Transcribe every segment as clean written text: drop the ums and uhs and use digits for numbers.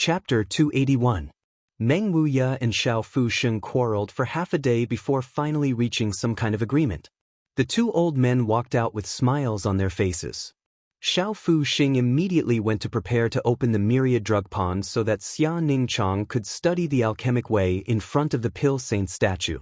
Chapter 281. Meng Wuya and Xiao Fusheng quarreled for half a day before finally reaching some kind of agreement. The two old men walked out with smiles on their faces. Xiao Fusheng immediately went to prepare to open the myriad drug pond so that Xia Ningchang could study the alchemic way in front of the pill saint statue.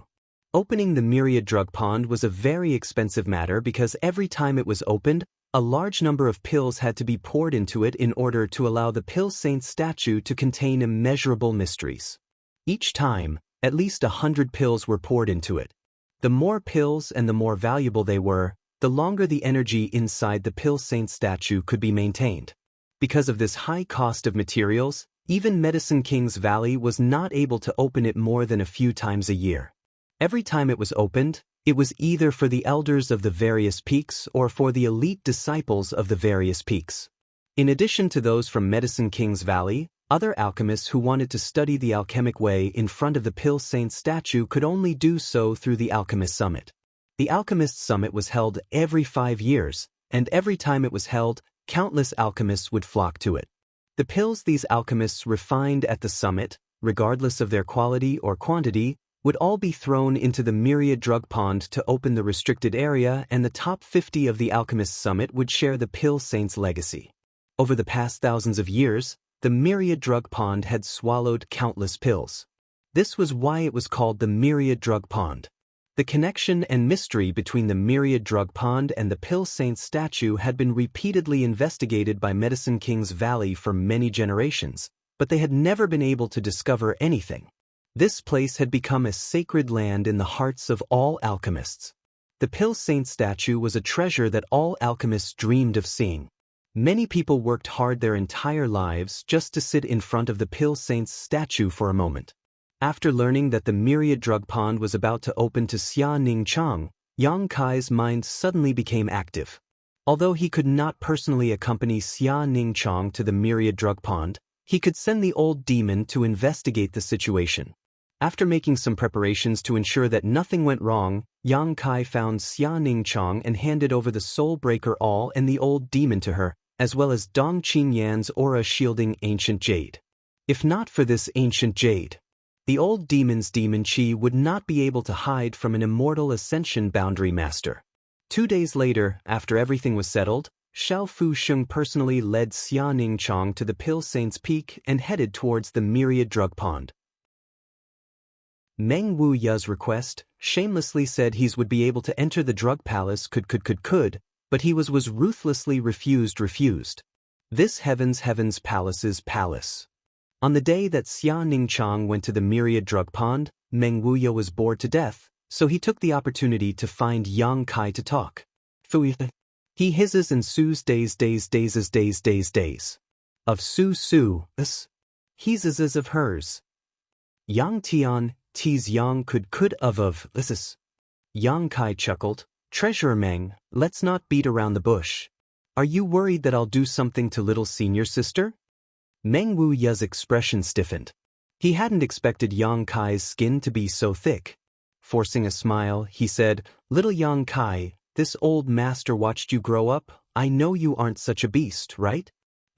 Opening the myriad drug pond was a very expensive matter because every time it was opened, a large number of pills had to be poured into it in order to allow the pill saint statue to contain immeasurable mysteries. Each time, at least 100 pills were poured into it. The more pills and the more valuable they were, the longer the energy inside the pill saint statue could be maintained. Because of this high cost of materials, even Medicine King's Valley was not able to open it more than a few times a year. Every time it was opened, it was either for the elders of the various peaks or for the elite disciples of the various peaks. In addition to those from Medicine King's Valley, other alchemists who wanted to study the alchemic way in front of the pill saint statue could only do so through the Alchemist Summit. The Alchemist Summit was held every 5 years, and every time it was held, countless alchemists would flock to it. The pills these alchemists refined at the summit, regardless of their quality or quantity, would all be thrown into the myriad drug pond to open the restricted area, and the top 50 of the Alchemist Summit would share the pill saint's legacy. Over the past thousands of years, the myriad drug pond had swallowed countless pills. This was why it was called the myriad drug pond. The connection and mystery between the myriad drug pond and the pill saint statue had been repeatedly investigated by Medicine King's Valley for many generations, but they had never been able to discover anything. This place had become a sacred land in the hearts of all alchemists. The pill saint statue was a treasure that all alchemists dreamed of seeing. Many people worked hard their entire lives just to sit in front of the pill saint's statue for a moment. After learning that the myriad drug pond was about to open to Xia Ningchang, Yang Kai's mind suddenly became active. Although he could not personally accompany Xia Ningchang to the myriad drug pond, he could send the old demon to investigate the situation. After making some preparations to ensure that nothing went wrong, Yang Kai found Xia Ningchang and handed over the Soul Breaker All and the old demon to her, as well as Dong Qinyan's aura-shielding ancient jade. If not for this ancient jade, the old demon's demon chi would not be able to hide from an immortal ascension boundary master. 2 days later, after everything was settled, Xiao Fusheng personally led Xia Ningchang to the Pill Saint's Peak and headed towards the myriad drug pond. Meng Wuya's request shamelessly said he would be able to enter the drug palace could, but he was ruthlessly refused. This heaven's palace's palace. On the day that Xia Ningchang went to the myriad drug pond, Meng Wuya was bored to death, so he took the opportunity to find Yang Kai to talk. He hisses and sues days. Of Su, he's of hers. Yang Tian, tease Yang could of this. Yang Kai chuckled, Treasurer Meng, let's not beat around the bush. Are you worried that I'll do something to little senior sister? Meng Wuya's expression stiffened. He hadn't expected Yang Kai's skin to be so thick. Forcing a smile, he said, Little Yang Kai, this old master watched you grow up. I know you aren't such a beast, right?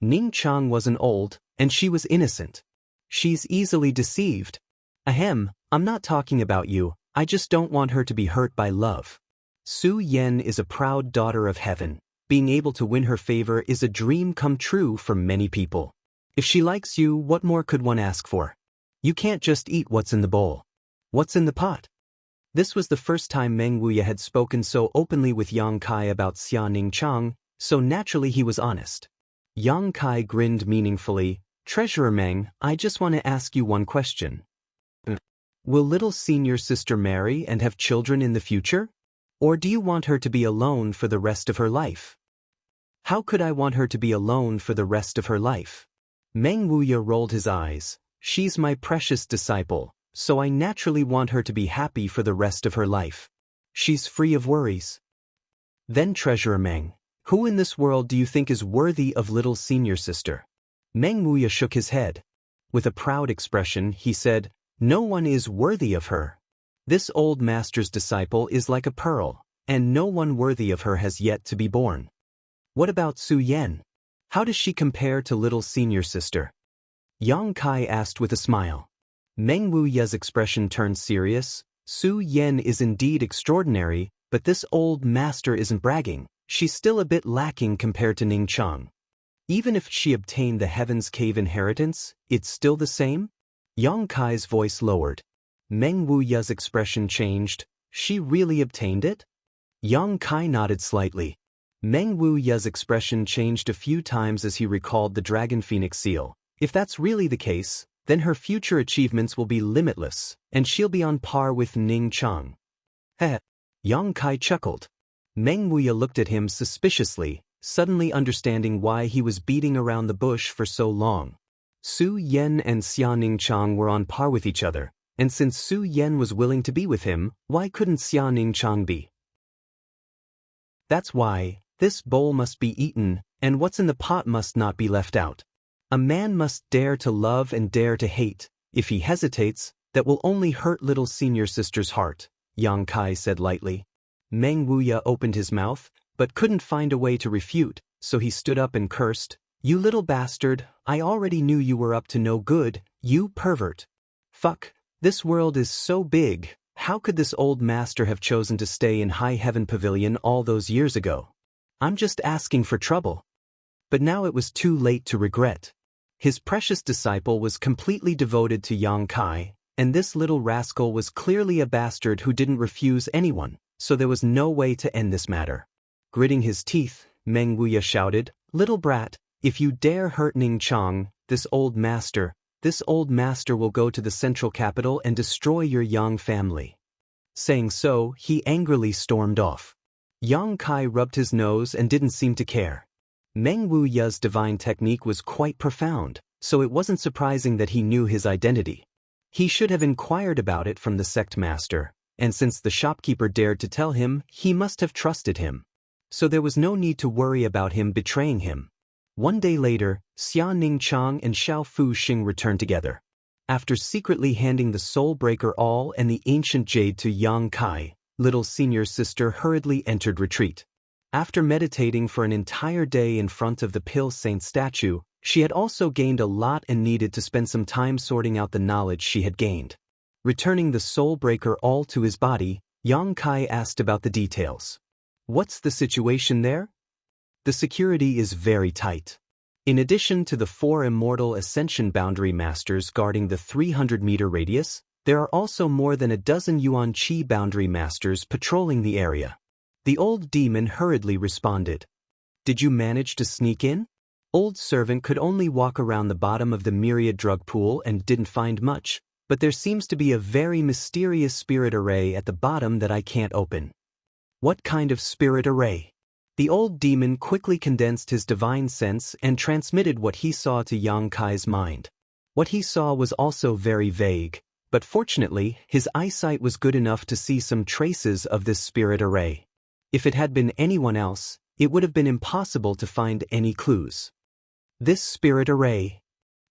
Ningchang wasn't old, and she was innocent. She's easily deceived. Ahem, I'm not talking about you, I just don't want her to be hurt by love. Su Yan is a proud daughter of heaven. Being able to win her favor is a dream come true for many people. If she likes you, what more could one ask for? You can't just eat what's in the bowl. What's in the pot? This was the first time Meng Wuya had spoken so openly with Yang Kai about Xia Ningchang, so naturally he was honest. Yang Kai grinned meaningfully, Treasurer Meng, I just want to ask you one question. Will little senior sister marry and have children in the future? Or do you want her to be alone for the rest of her life? How could I want her to be alone for the rest of her life? Meng Wuya rolled his eyes. She's my precious disciple, so I naturally want her to be happy for the rest of her life. She's free of worries. Then Treasurer Meng, who in this world do you think is worthy of little senior sister? Meng Wuya shook his head. With a proud expression, he said, No one is worthy of her. This old master's disciple is like a pearl, and no one worthy of her has yet to be born. What about Su Yan? How does she compare to little senior sister? Yang Kai asked with a smile. Meng Wuya's expression turned serious. Su Yan is indeed extraordinary, but this old master isn't bragging. She's still a bit lacking compared to Ning Chang. Even if she obtained the Heaven's Cave inheritance, it's still the same? Yang Kai's voice lowered. Meng Wuya's expression changed. She really obtained it? Yang Kai nodded slightly. Meng Wuya's expression changed a few times as he recalled the Dragon Phoenix seal. If that's really the case, then her future achievements will be limitless, and she'll be on par with Ning Chang. Heh. Yang Kai chuckled. Meng Wuya looked at him suspiciously, suddenly understanding why he was beating around the bush for so long. Su Yan and Xia Ningchang were on par with each other, and since Su Yan was willing to be with him, why couldn't Xia Ningchang be? That's why, this bowl must be eaten, and what's in the pot must not be left out. A man must dare to love and dare to hate. If he hesitates, that will only hurt little senior sister's heart, Yang Kai said lightly. Meng Wuya opened his mouth, but couldn't find a way to refute, so he stood up and cursed. You little bastard, I already knew you were up to no good, you pervert. Fuck, this world is so big, how could this old master have chosen to stay in High Heaven Pavilion all those years ago? I'm just asking for trouble. But now it was too late to regret. His precious disciple was completely devoted to Yang Kai, and this little rascal was clearly a bastard who didn't refuse anyone, so there was no way to end this matter. Gritting his teeth, Meng Wuya shouted, Little brat, if you dare hurt Ning Chang, this old master will go to the central capital and destroy your Yang family. Saying so, he angrily stormed off. Yang Kai rubbed his nose and didn't seem to care. Meng Wuya's divine technique was quite profound, so it wasn't surprising that he knew his identity. He should have inquired about it from the sect master, and since the shopkeeper dared to tell him, he must have trusted him. So there was no need to worry about him betraying him. One day later, Xia Ningchang and Xiao Fuxing returned together. After secretly handing the Soul Breaker All and the ancient jade to Yang Kai, little senior sister hurriedly entered retreat. After meditating for an entire day in front of the Pill Saint statue, she had also gained a lot and needed to spend some time sorting out the knowledge she had gained. Returning the Soul Breaker All to his body, Yang Kai asked about the details. What's the situation there? The security is very tight. In addition to the 4 Immortal Ascension Boundary Masters guarding the 300-meter radius, there are also more than a dozen Yuan Qi Boundary Masters patrolling the area. The old demon hurriedly responded. Did you manage to sneak in? Old servant could only walk around the bottom of the myriad drug pool and didn't find much, but there seems to be a very mysterious spirit array at the bottom that I can't open. What kind of spirit array? The old demon quickly condensed his divine sense and transmitted what he saw to Yang Kai's mind. What he saw was also very vague, but fortunately, his eyesight was good enough to see some traces of this spirit array. If it had been anyone else, it would have been impossible to find any clues. This spirit array.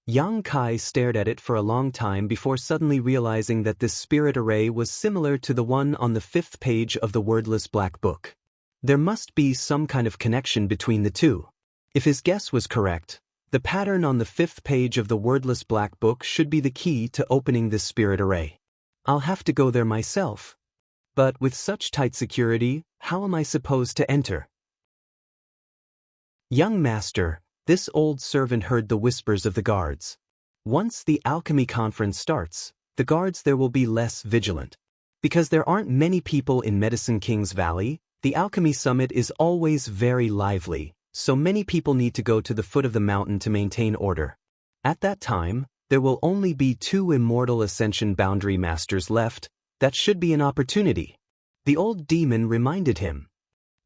Yang Kai stared at it for a long time before suddenly realizing that this spirit array was similar to the one on the 5th page of the wordless black book. There must be some kind of connection between the two. If his guess was correct, the pattern on the 5th page of the wordless black book should be the key to opening this spirit array. I'll have to go there myself. But with such tight security, how am I supposed to enter? Young master, this old servant heard the whispers of the guards. Once the alchemy conference starts, the guards there will be less vigilant. Because there aren't many people in Medicine King's Valley, the alchemy summit is always very lively, so many people need to go to the foot of the mountain to maintain order. At that time, there will only be 2 Immortal Ascension Boundary Masters left. That should be an opportunity. The old demon reminded him.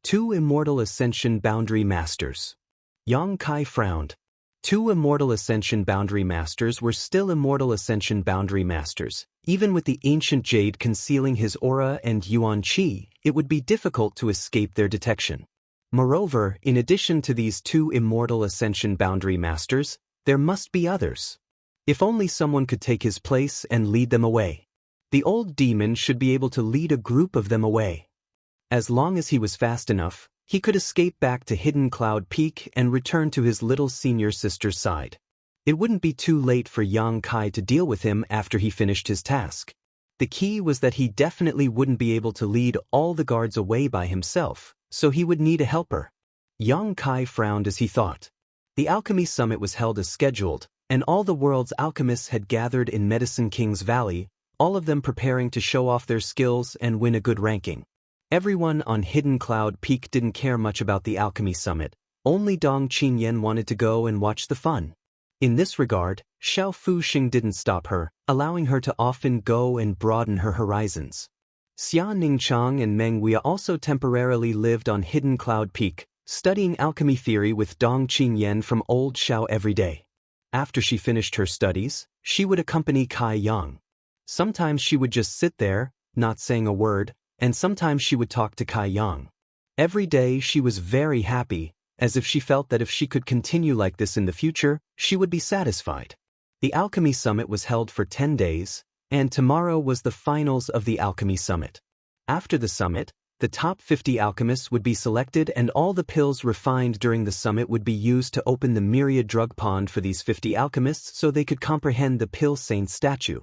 2 Immortal Ascension Boundary Masters. Yang Kai frowned. 2 Immortal Ascension Boundary Masters were still Immortal Ascension Boundary Masters. Even with the ancient jade concealing his aura and Yuan Qi, it would be difficult to escape their detection. Moreover, in addition to these 2 Immortal Ascension Boundary Masters, there must be others. If only someone could take his place and lead them away. The old demon should be able to lead a group of them away. As long as he was fast enough, he could escape back to Hidden Cloud Peak and return to his little senior sister's side. It wouldn't be too late for Yang Kai to deal with him after he finished his task. The key was that he definitely wouldn't be able to lead all the guards away by himself, so he would need a helper. Yang Kai frowned as he thought. The Alchemy Summit was held as scheduled, and all the world's alchemists had gathered in Medicine King's Valley, all of them preparing to show off their skills and win a good ranking. Everyone on Hidden Cloud Peak didn't care much about the Alchemy Summit, only Dong Qinyan wanted to go and watch the fun. In this regard, Xiao Fuxing didn't stop her, allowing her to often go and broaden her horizons. Xia Ningchang and Meng Wuya also temporarily lived on Hidden Cloud Peak, studying alchemy theory with Dong Qinyan from Old Xiao every day. After she finished her studies, she would accompany Kai Yang. Sometimes she would just sit there, not saying a word, and sometimes she would talk to Kai Yang. Every day she was very happy, as if she felt that if she could continue like this in the future, she would be satisfied. The Alchemy Summit was held for 10 days, and tomorrow was the finals of the Alchemy Summit. After the summit, the top 50 alchemists would be selected and all the pills refined during the summit would be used to open the myriad drug pond for these 50 alchemists so they could comprehend the Pill Saint statue.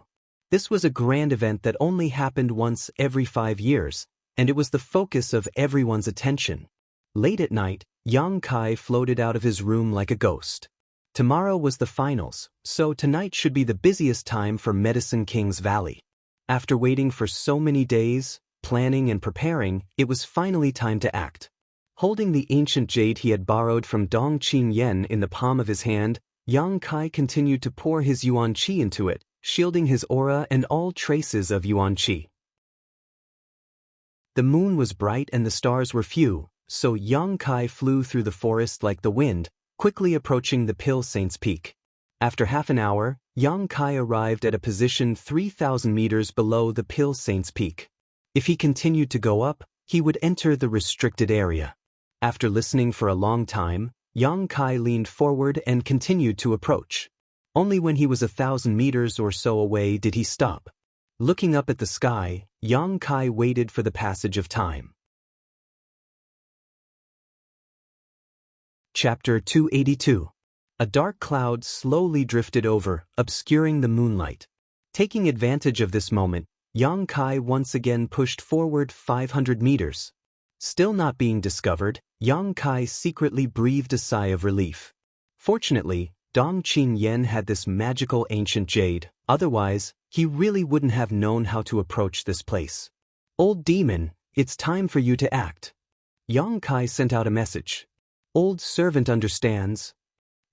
This was a grand event that only happened once every 5 years, and it was the focus of everyone's attention. Late at night, Yang Kai floated out of his room like a ghost. Tomorrow was the finals, so tonight should be the busiest time for Medicine King's Valley. After waiting for so many days, planning and preparing, it was finally time to act. Holding the ancient jade he had borrowed from Dong Qinyan in the palm of his hand, Yang Kai continued to pour his yuan qi into it, shielding his aura and all traces of yuan qi. The moon was bright and the stars were few, so Yang Kai flew through the forest like the wind, quickly approaching the Pill Saint's peak. After half an hour, Yang Kai arrived at a position 3,000 meters below the Pill Saint's peak. If he continued to go up, he would enter the restricted area. After listening for a long time, Yang Kai leaned forward and continued to approach. Only when he was 1,000 meters or so away did he stop. Looking up at the sky, Yang Kai waited for the passage of time. Chapter 282. A dark cloud slowly drifted over, obscuring the moonlight. Taking advantage of this moment, Yang Kai once again pushed forward 500 meters. Still not being discovered, Yang Kai secretly breathed a sigh of relief. Fortunately, Dong Qinyan had this magical ancient jade, otherwise, he really wouldn't have known how to approach this place. "Old demon, it's time for you to act." Yang Kai sent out a message. "Old servant understands."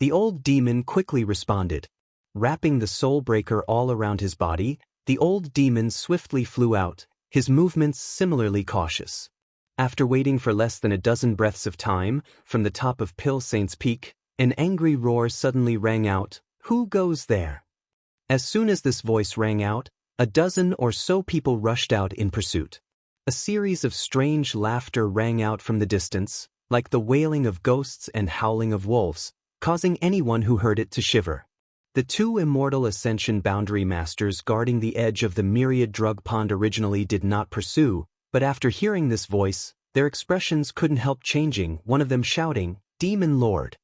The old demon quickly responded. Wrapping the soul breaker all around his body, the old demon swiftly flew out, his movements similarly cautious. After waiting for less than a dozen breaths of time, from the top of Pill Saint's peak, an angry roar suddenly rang out, "Who goes there?" As soon as this voice rang out, a dozen or so people rushed out in pursuit. A series of strange laughter rang out from the distance, like the wailing of ghosts and howling of wolves, causing anyone who heard it to shiver. The two Immortal Ascension Boundary Masters guarding the edge of the myriad drug pond originally did not pursue, but after hearing this voice, their expressions couldn't help changing, one of them shouting, "Demon Lord!"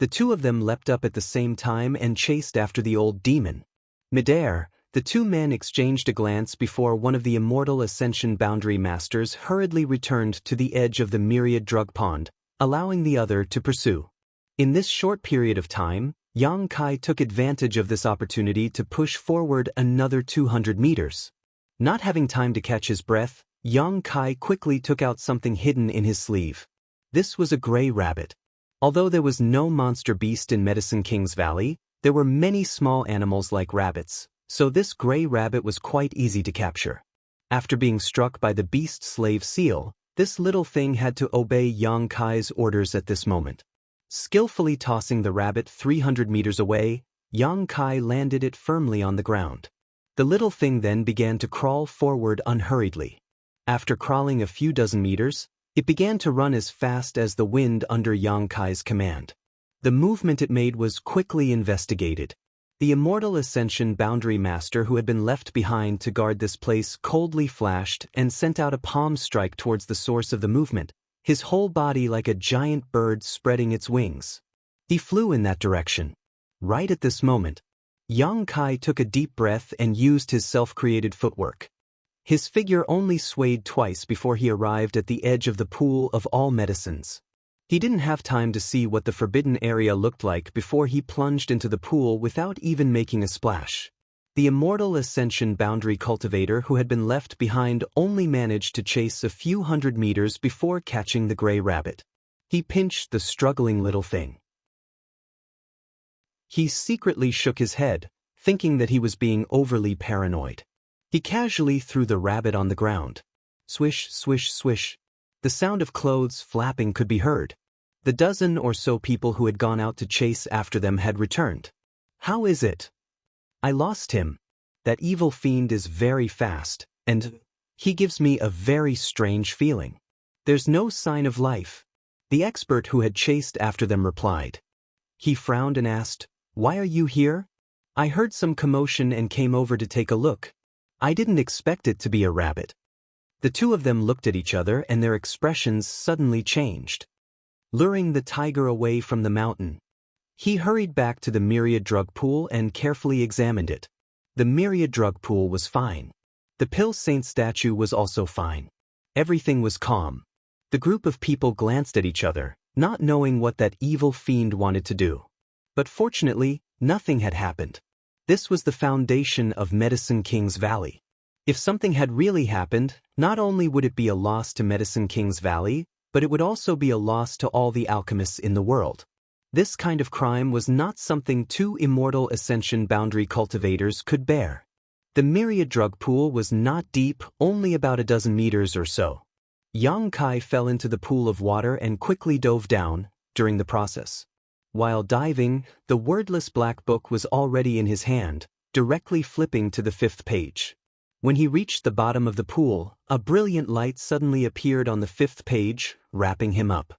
The two of them leapt up at the same time and chased after the old demon. Midair, the two men exchanged a glance before one of the Immortal Ascension Boundary Masters hurriedly returned to the edge of the myriad drug pond, allowing the other to pursue. In this short period of time, Yang Kai took advantage of this opportunity to push forward another 200 meters. Not having time to catch his breath, Yang Kai quickly took out something hidden in his sleeve. This was a gray rabbit. Although there was no monster beast in Medicine King's Valley, there were many small animals like rabbits, so this gray rabbit was quite easy to capture. After being struck by the beast slave seal, this little thing had to obey Yang Kai's orders at this moment. Skillfully tossing the rabbit 300 meters away, Yang Kai landed it firmly on the ground. The little thing then began to crawl forward unhurriedly. After crawling a few dozen meters, it began to run as fast as the wind under Yang Kai's command. The movement it made was quickly investigated. The Immortal Ascension Boundary Master who had been left behind to guard this place coldly flashed and sent out a palm strike towards the source of the movement, his whole body like a giant bird spreading its wings. He flew in that direction. Right at this moment, Yang Kai took a deep breath and used his self-created footwork. His figure only swayed twice before he arrived at the edge of the pool of all medicines. He didn't have time to see what the forbidden area looked like before he plunged into the pool without even making a splash. The Immortal Ascension boundary cultivator who had been left behind only managed to chase a few hundred meters before catching the gray rabbit. He pinched the struggling little thing. He secretly shook his head, thinking that he was being overly paranoid. He casually threw the rabbit on the ground. Swish, swish, swish. The sound of clothes flapping could be heard. The dozen or so people who had gone out to chase after them had returned. How is it? I lost him. That evil fiend is very fast, and he gives me a very strange feeling. There's no sign of life. The expert who had chased after them replied. He frowned and asked, "Why are you here?" I heard some commotion and came over to take a look. I didn't expect it to be a rabbit. The two of them looked at each other and their expressions suddenly changed. Luring the tiger away from the mountain, he hurried back to the myriad drug pool and carefully examined it. The myriad drug pool was fine. The Pill Saint statue was also fine. Everything was calm. The group of people glanced at each other, not knowing what that evil fiend wanted to do. But fortunately, nothing had happened. This was the foundation of Medicine King's Valley. If something had really happened, not only would it be a loss to Medicine King's Valley, but it would also be a loss to all the alchemists in the world. This kind of crime was not something two Immortal Ascension boundary cultivators could bear. The myriad drug pool was not deep, only about a dozen meters or so. Yang Kai fell into the pool of water and quickly dove down, during the process. While diving, the wordless black book was already in his hand, directly flipping to the 5th page. When he reached the bottom of the pool, a brilliant light suddenly appeared on the 5th page, wrapping him up.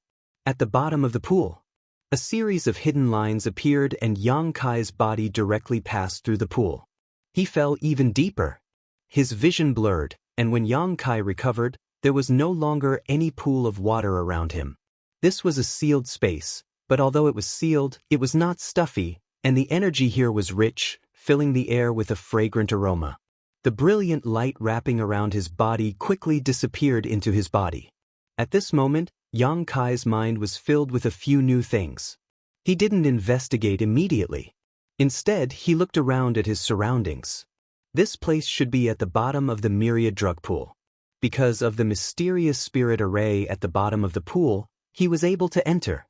At the bottom of the pool, a series of hidden lines appeared and Yang Kai's body directly passed through the pool. He fell even deeper. His vision blurred, and when Yang Kai recovered, there was no longer any pool of water around him. This was a sealed space, but although it was sealed, it was not stuffy, and the energy here was rich, filling the air with a fragrant aroma. The brilliant light wrapping around his body quickly disappeared into his body. At this moment, Yang Kai's mind was filled with a few new things. He didn't investigate immediately. Instead, he looked around at his surroundings. This place should be at the bottom of the myriad drug pool. Because of the mysterious spirit array at the bottom of the pool, he was able to enter.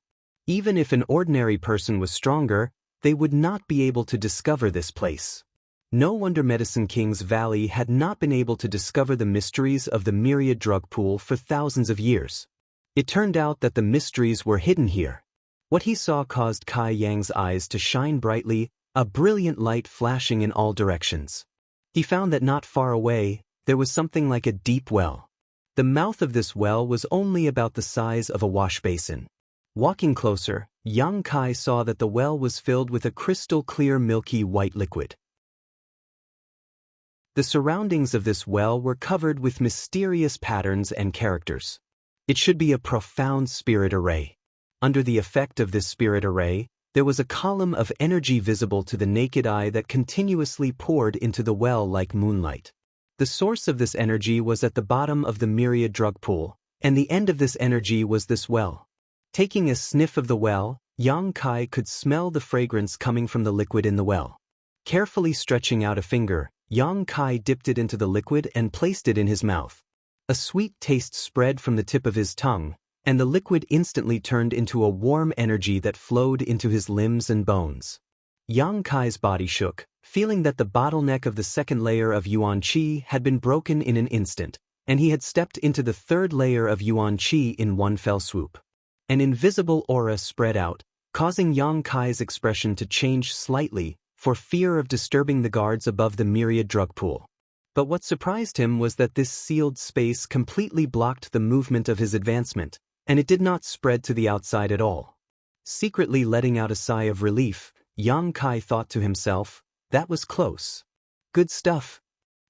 Even if an ordinary person was stronger, they would not be able to discover this place. No wonder Medicine King's Valley had not been able to discover the mysteries of the myriad drug pool for thousands of years. It turned out that the mysteries were hidden here. What he saw caused Kai Yang's eyes to shine brightly, a brilliant light flashing in all directions. He found that not far away, there was something like a deep well. The mouth of this well was only about the size of a wash basin. Walking closer, Yang Kai saw that the well was filled with a crystal-clear milky white liquid. The surroundings of this well were covered with mysterious patterns and characters. It should be a profound spirit array. Under the effect of this spirit array, there was a column of energy visible to the naked eye that continuously poured into the well like moonlight. The source of this energy was at the bottom of the myriad drug pool, and the end of this energy was this well. Taking a sniff of the well, Yang Kai could smell the fragrance coming from the liquid in the well. Carefully stretching out a finger, Yang Kai dipped it into the liquid and placed it in his mouth. A sweet taste spread from the tip of his tongue, and the liquid instantly turned into a warm energy that flowed into his limbs and bones. Yang Kai's body shook, feeling that the bottleneck of the second layer of Yuan Qi had been broken in an instant, and he had stepped into the third layer of Yuan Qi in one fell swoop. An invisible aura spread out, causing Yang Kai's expression to change slightly, for fear of disturbing the guards above the myriad drug pool. But what surprised him was that this sealed space completely blocked the movement of his advancement, and it did not spread to the outside at all. Secretly letting out a sigh of relief, Yang Kai thought to himself, that was close. Good stuff.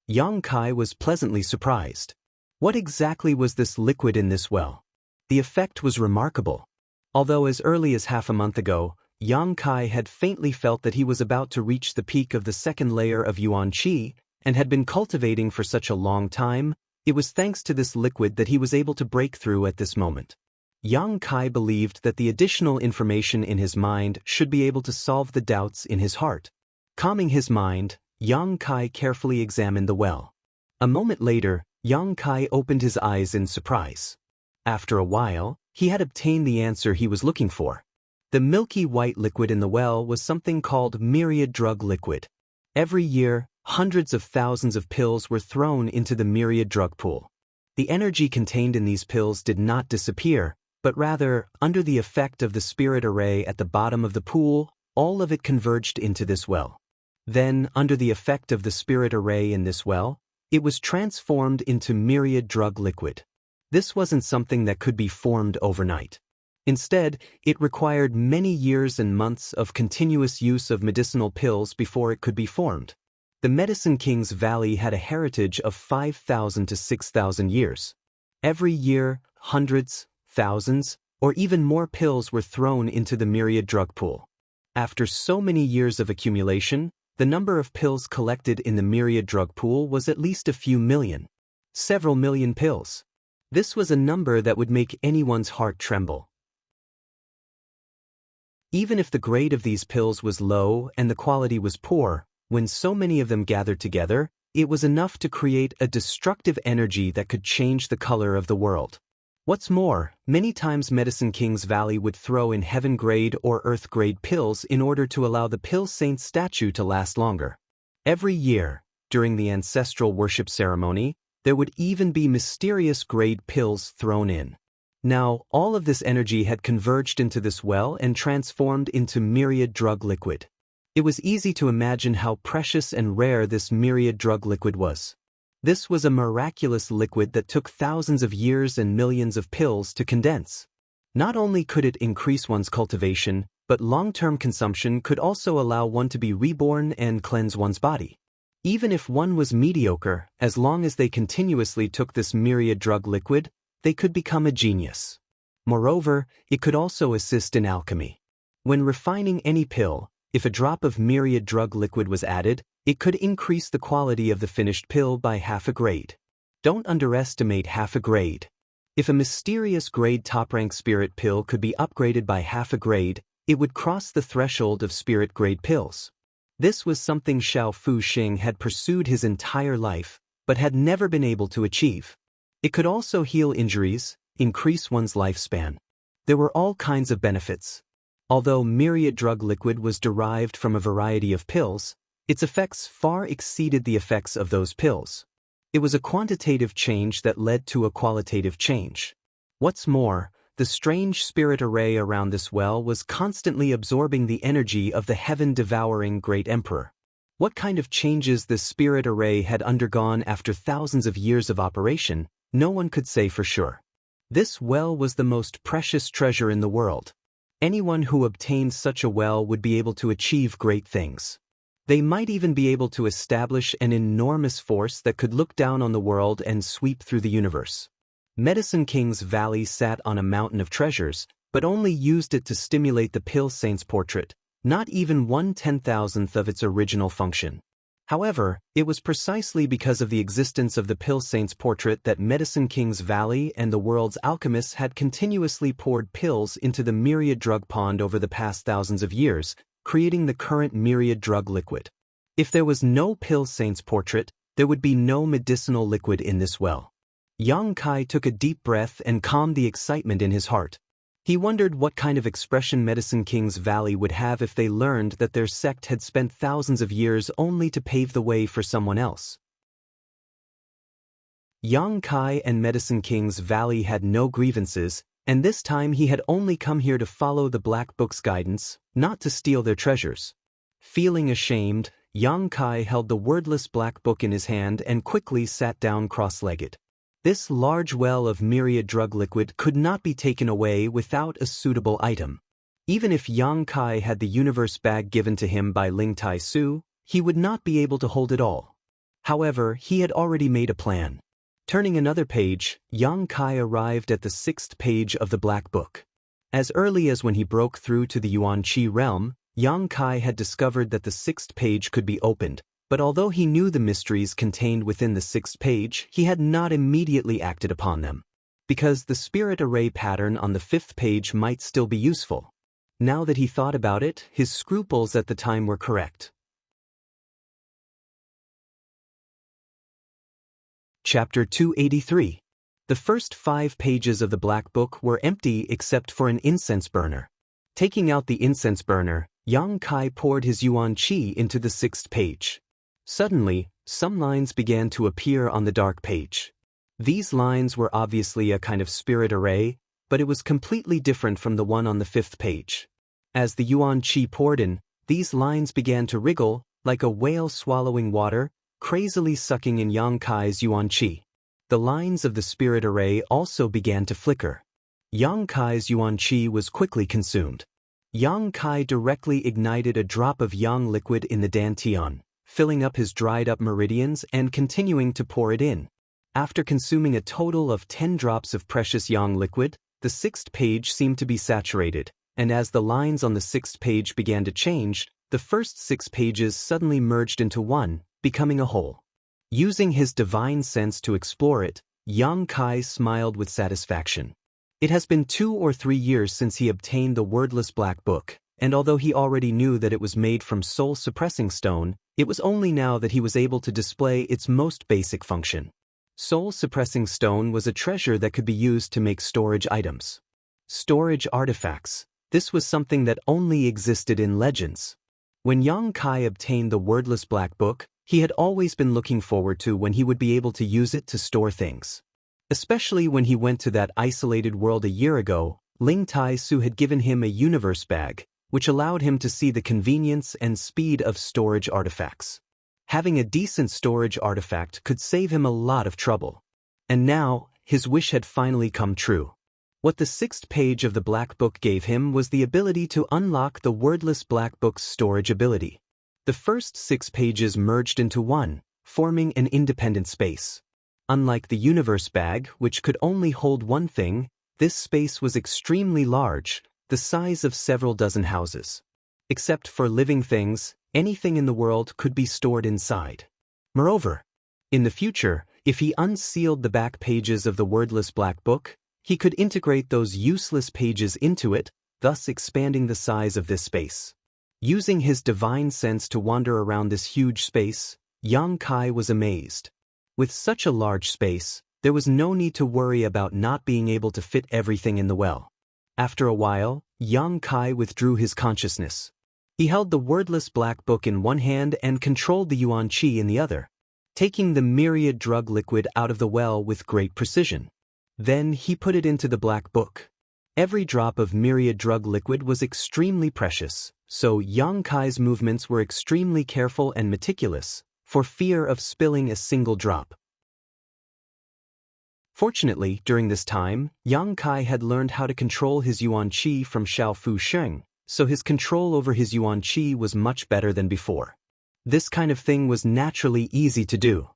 Yang Kai was pleasantly surprised. What exactly was this liquid in this well? The effect was remarkable. Although as early as half a month ago, Yang Kai had faintly felt that he was about to reach the peak of the second layer of Yuan Qi, and had been cultivating for such a long time. It was thanks to this liquid that he was able to break through at this moment. Yang Kai believed that the additional information in his mind should be able to solve the doubts in his heart. Calming his mind, Yang Kai carefully examined the well. A moment later, Yang Kai opened his eyes in surprise. After a while, he had obtained the answer he was looking for. The milky white liquid in the well was something called myriad drug liquid. Every year, hundreds of thousands of pills were thrown into the myriad drug pool. The energy contained in these pills did not disappear, but rather, under the effect of the spirit array at the bottom of the pool, all of it converged into this well. Then, under the effect of the spirit array in this well, it was transformed into myriad drug liquid. This wasn't something that could be formed overnight. Instead, it required many years and months of continuous use of medicinal pills before it could be formed. The Medicine King's Valley had a heritage of 5,000 to 6,000 years. Every year, hundreds, thousands, or even more pills were thrown into the myriad drug pool. After so many years of accumulation, the number of pills collected in the myriad drug pool was at least a few million. Several million pills. This was a number that would make anyone's heart tremble. Even if the grade of these pills was low and the quality was poor, when so many of them gathered together, it was enough to create a destructive energy that could change the color of the world. What's more, many times Medicine King's Valley would throw in heaven-grade or earth-grade pills in order to allow the Pill Saint statue to last longer. Every year, during the ancestral worship ceremony, there would even be mysterious grade pills thrown in. Now, all of this energy had converged into this well and transformed into myriad drug liquid. It was easy to imagine how precious and rare this myriad drug liquid was. This was a miraculous liquid that took thousands of years and millions of pills to condense. Not only could it increase one's cultivation, but long-term consumption could also allow one to be reborn and cleanse one's body. Even if one was mediocre, as long as they continuously took this myriad drug liquid, they could become a genius. Moreover, it could also assist in alchemy. When refining any pill, if a drop of myriad drug liquid was added, it could increase the quality of the finished pill by half a grade. Don't underestimate half a grade. If a mysterious grade top-rank spirit pill could be upgraded by half a grade, it would cross the threshold of spirit grade pills. This was something Xiao Fuxing had pursued his entire life, but had never been able to achieve. It could also heal injuries, increase one's lifespan. There were all kinds of benefits. Although myriad drug liquid was derived from a variety of pills, its effects far exceeded the effects of those pills. It was a quantitative change that led to a qualitative change. What's more, the strange spirit array around this well was constantly absorbing the energy of the heaven-devouring great emperor. What kind of changes this spirit array had undergone after thousands of years of operation, no one could say for sure. This well was the most precious treasure in the world. Anyone who obtained such a well would be able to achieve great things. They might even be able to establish an enormous force that could look down on the world and sweep through the universe. Medicine King's Valley sat on a mountain of treasures, but only used it to stimulate the Pill Saint's portrait, not even 1/10,000th of its original function. However, it was precisely because of the existence of the Pill Saint's portrait that Medicine King's Valley and the world's alchemists had continuously poured pills into the myriad drug pond over the past thousands of years, creating the current myriad drug liquid. If there was no Pill Saint's portrait, there would be no medicinal liquid in this well. Yang Kai took a deep breath and calmed the excitement in his heart. He wondered what kind of expression Medicine King's Valley would have if they learned that their sect had spent thousands of years only to pave the way for someone else. Yang Kai and Medicine King's Valley had no grievances, and this time he had only come here to follow the Black Book's guidance, not to steal their treasures. Feeling ashamed, Yang Kai held the wordless Black Book in his hand and quickly sat down cross-legged. This large well of myriad drug liquid could not be taken away without a suitable item. Even if Yang Kai had the universe bag given to him by Ling Tai Su, he would not be able to hold it all. However, he had already made a plan. Turning another page, Yang Kai arrived at the 6th page of the Black Book. As early as when he broke through to the Yuan-Chi realm, Yang Kai had discovered that the sixth page could be opened, but although he knew the mysteries contained within the sixth page, he had not immediately acted upon them. Because the spirit array pattern on the fifth page might still be useful. Now that he thought about it, his scruples at the time were correct. Chapter 283. The first 5 pages of the Black Book were empty except for an incense burner. Taking out the incense burner, Yang Kai poured his Yuan-Chi into the sixth page. Suddenly, some lines began to appear on the dark page. These lines were obviously a kind of spirit array, but it was completely different from the one on the fifth page. As the Yuan-Chi poured in, these lines began to wriggle, like a whale swallowing water, crazily sucking in Yang Kai's Yuan-Chi. The lines of the spirit array also began to flicker. Yang Kai's Yuan-Chi was quickly consumed. Yang Kai directly ignited a drop of Yang liquid in the Dantian, filling up his dried-up meridians and continuing to pour it in. After consuming a total of 10 drops of precious Yang liquid, the sixth page seemed to be saturated, and as the lines on the sixth page began to change, the first 6 pages suddenly merged into one, becoming a whole. Using his divine sense to explore it, Yang Kai smiled with satisfaction. It has been 2 or 3 years since he obtained the wordless Black Book, and although he already knew that it was made from soul-suppressing stone, it was only now that he was able to display its most basic function. Soul-suppressing stone was a treasure that could be used to make storage items. Storage artifacts. This was something that only existed in legends. When Yang Kai obtained the wordless Black Book, he had always been looking forward to when he would be able to use it to store things. Especially when he went to that isolated world a year ago, Ling Tai Su had given him a universe bag, which allowed him to see the convenience and speed of storage artifacts. Having a decent storage artifact could save him a lot of trouble. And now, his wish had finally come true. What the sixth page of the Black Book gave him was the ability to unlock the wordless Black Book's storage ability. The first 6 pages merged into one, forming an independent space. Unlike the universe bag, which could only hold one thing, this space was extremely large, the size of several dozen houses. Except for living things, anything in the world could be stored inside. Moreover, in the future, if he unsealed the back pages of the wordless Black Book, he could integrate those useless pages into it, thus expanding the size of this space. Using his divine sense to wander around this huge space, Yang Kai was amazed. With such a large space, there was no need to worry about not being able to fit everything in the well. After a while, Yang Kai withdrew his consciousness. He held the wordless Black Book in one hand and controlled the Yuan-Chi in the other, taking the myriad drug liquid out of the well with great precision. Then he put it into the Black Book. Every drop of myriad drug liquid was extremely precious, so Yang Kai's movements were extremely careful and meticulous, for fear of spilling a single drop. Fortunately, during this time, Yang Kai had learned how to control his Yuan-Chi from Xiaofu Sheng, so his control over his Yuan-Chi was much better than before. This kind of thing was naturally easy to do.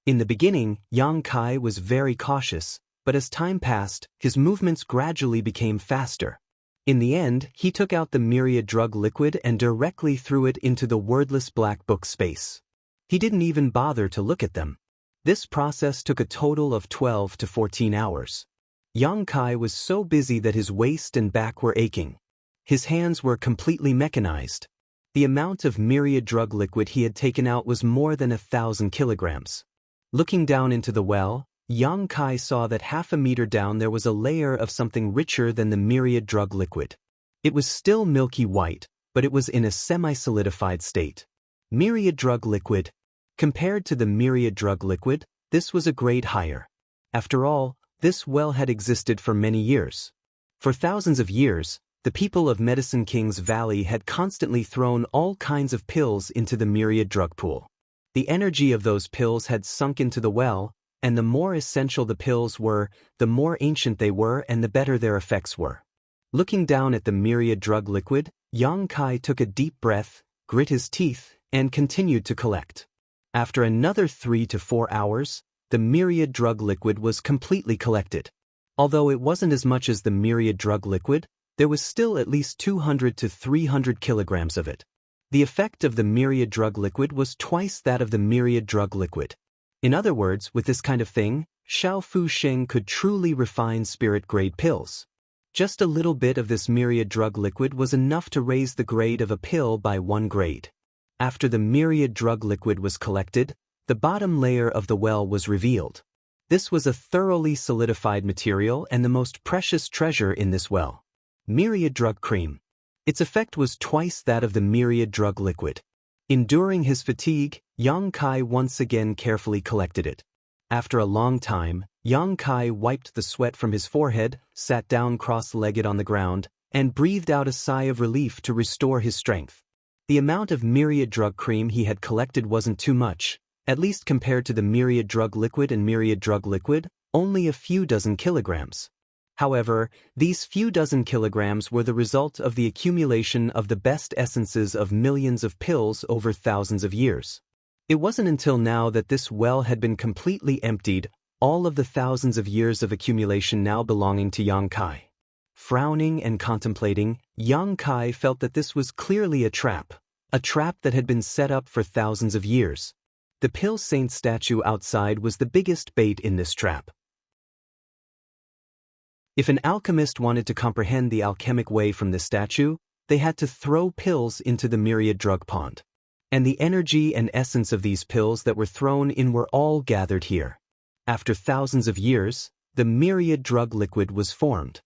In the beginning, Yang Kai was very cautious, but as time passed, his movements gradually became faster. In the end, he took out the myriad drug liquid and directly threw it into the wordless Black Book space. He didn't even bother to look at them. This process took a total of 12 to 14 hours. Yang Kai was so busy that his waist and back were aching. His hands were completely mechanized. The amount of myriad drug liquid he had taken out was more than 1,000 kilograms. Looking down into the well, Yang Kai saw that half a meter down there was a layer of something richer than the myriad drug liquid. It was still milky white, but it was in a semi-solidified state. Myriad drug liquid. Compared to the myriad drug liquid, this was a grade higher. After all, this well had existed for many years. For thousands of years, the people of Medicine King's Valley had constantly thrown all kinds of pills into the myriad drug pool. The energy of those pills had sunk into the well, and the more essential the pills were, the more ancient they were and the better their effects were. Looking down at the myriad drug liquid, Yang Kai took a deep breath, grit his teeth, and continued to collect. After another 3 to 4 hours, the myriad drug liquid was completely collected. Although it wasn't as much as the myriad drug liquid, there was still at least 200 to 300 kilograms of it. The effect of the myriad drug liquid was twice that of the myriad drug liquid. In other words, with this kind of thing, Xiao Fu Sheng could truly refine spirit-grade pills. Just a little bit of this myriad drug liquid was enough to raise the grade of a pill by 1 grade. After the myriad drug liquid was collected, the bottom layer of the well was revealed. This was a thoroughly solidified material and the most precious treasure in this well. Myriad drug cream. Its effect was twice that of the myriad drug liquid. Enduring his fatigue, Yang Kai once again carefully collected it. After a long time, Yang Kai wiped the sweat from his forehead, sat down cross-legged on the ground, and breathed out a sigh of relief to restore his strength. The amount of myriad drug cream he had collected wasn't too much, at least compared to the myriad drug liquid and myriad drug liquid, only a few dozen kilograms. However, these few dozen kilograms were the result of the accumulation of the best essences of millions of pills over thousands of years. It wasn't until now that this well had been completely emptied, all of the thousands of years of accumulation now belonging to Yang Kai. Frowning and contemplating, Yang Kai felt that this was clearly a trap that had been set up for thousands of years. The Pill Saint statue outside was the biggest bait in this trap. If an alchemist wanted to comprehend the alchemic way from this statue, they had to throw pills into the myriad drug pond. And the energy and essence of these pills that were thrown in were all gathered here. After thousands of years, the myriad drug liquid was formed.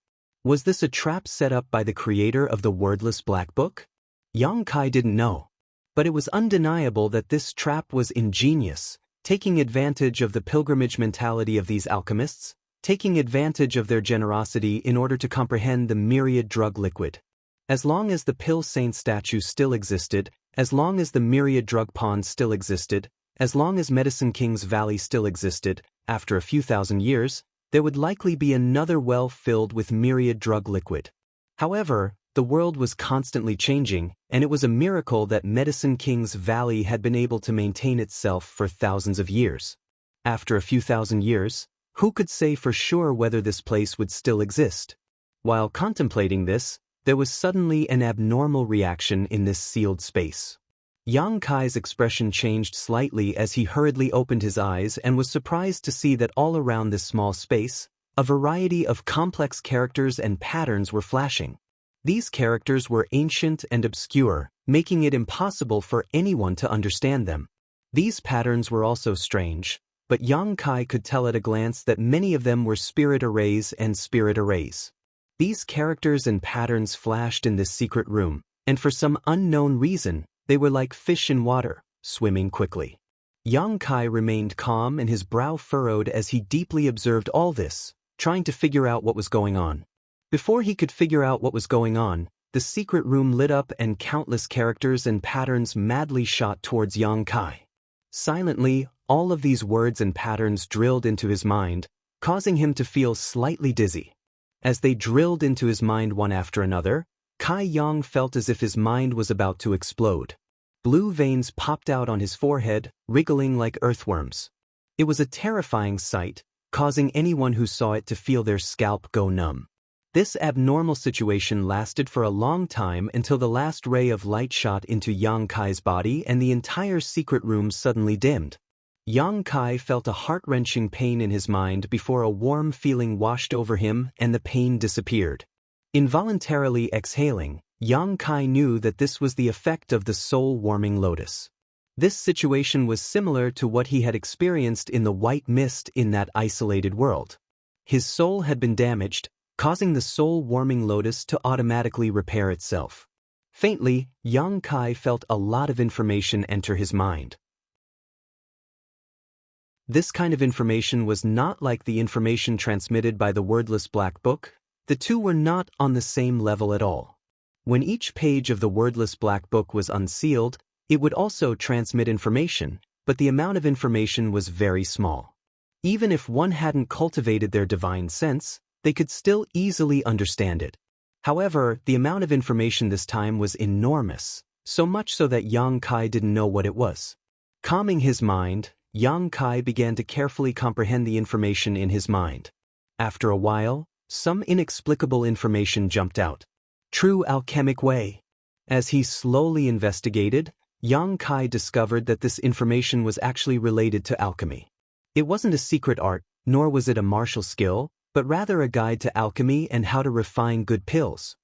Was this a trap set up by the creator of the wordless black book? Yang Kai didn't know. But it was undeniable that this trap was ingenious, taking advantage of the pilgrimage mentality of these alchemists, taking advantage of their generosity in order to comprehend the myriad drug liquid. As long as the Pill Saint statue still existed, as long as the myriad drug pond still existed, as long as Medicine King's Valley still existed, after a few thousand years, there would likely be another well filled with myriad drug liquid. However, the world was constantly changing, and it was a miracle that Medicine King's Valley had been able to maintain itself for thousands of years. After a few thousand years, who could say for sure whether this place would still exist? While contemplating this, there was suddenly an abnormal reaction in this sealed space. Yang Kai's expression changed slightly as he hurriedly opened his eyes and was surprised to see that all around this small space, a variety of complex characters and patterns were flashing. These characters were ancient and obscure, making it impossible for anyone to understand them. These patterns were also strange, but Yang Kai could tell at a glance that many of them were spirit arrays and spirit arrays. These characters and patterns flashed in this secret room, and for some unknown reason, they were like fish in water, swimming quickly. Yang Kai remained calm and his brow furrowed as he deeply observed all this, trying to figure out what was going on. Before he could figure out what was going on, the secret room lit up and countless characters and patterns madly shot towards Yang Kai. Silently, all of these words and patterns drilled into his mind, causing him to feel slightly dizzy. As they drilled into his mind one after another, Kai Yang felt as if his mind was about to explode. Blue veins popped out on his forehead, wriggling like earthworms. It was a terrifying sight, causing anyone who saw it to feel their scalp go numb. This abnormal situation lasted for a long time until the last ray of light shot into Yang Kai's body and the entire secret room suddenly dimmed. Yang Kai felt a heart-wrenching pain in his mind before a warm feeling washed over him and the pain disappeared. Involuntarily exhaling, Yang Kai knew that this was the effect of the soul-warming lotus. This situation was similar to what he had experienced in the white mist in that isolated world. His soul had been damaged, causing the soul-warming lotus to automatically repair itself. Faintly, Yang Kai felt a lot of information enter his mind. This kind of information was not like the information transmitted by the wordless black book. The two were not on the same level at all. When each page of the wordless black book was unsealed, it would also transmit information, but the amount of information was very small. Even if one hadn't cultivated their divine sense, they could still easily understand it. However, the amount of information this time was enormous, so much so that Yang Kai didn't know what it was. Calming his mind, Yang Kai began to carefully comprehend the information in his mind. After a while, some inexplicable information jumped out. True alchemic way. As he slowly investigated, Yang Kai discovered that this information was actually related to alchemy. It wasn't a secret art, nor was it a martial skill, but rather a guide to alchemy and how to refine good pills.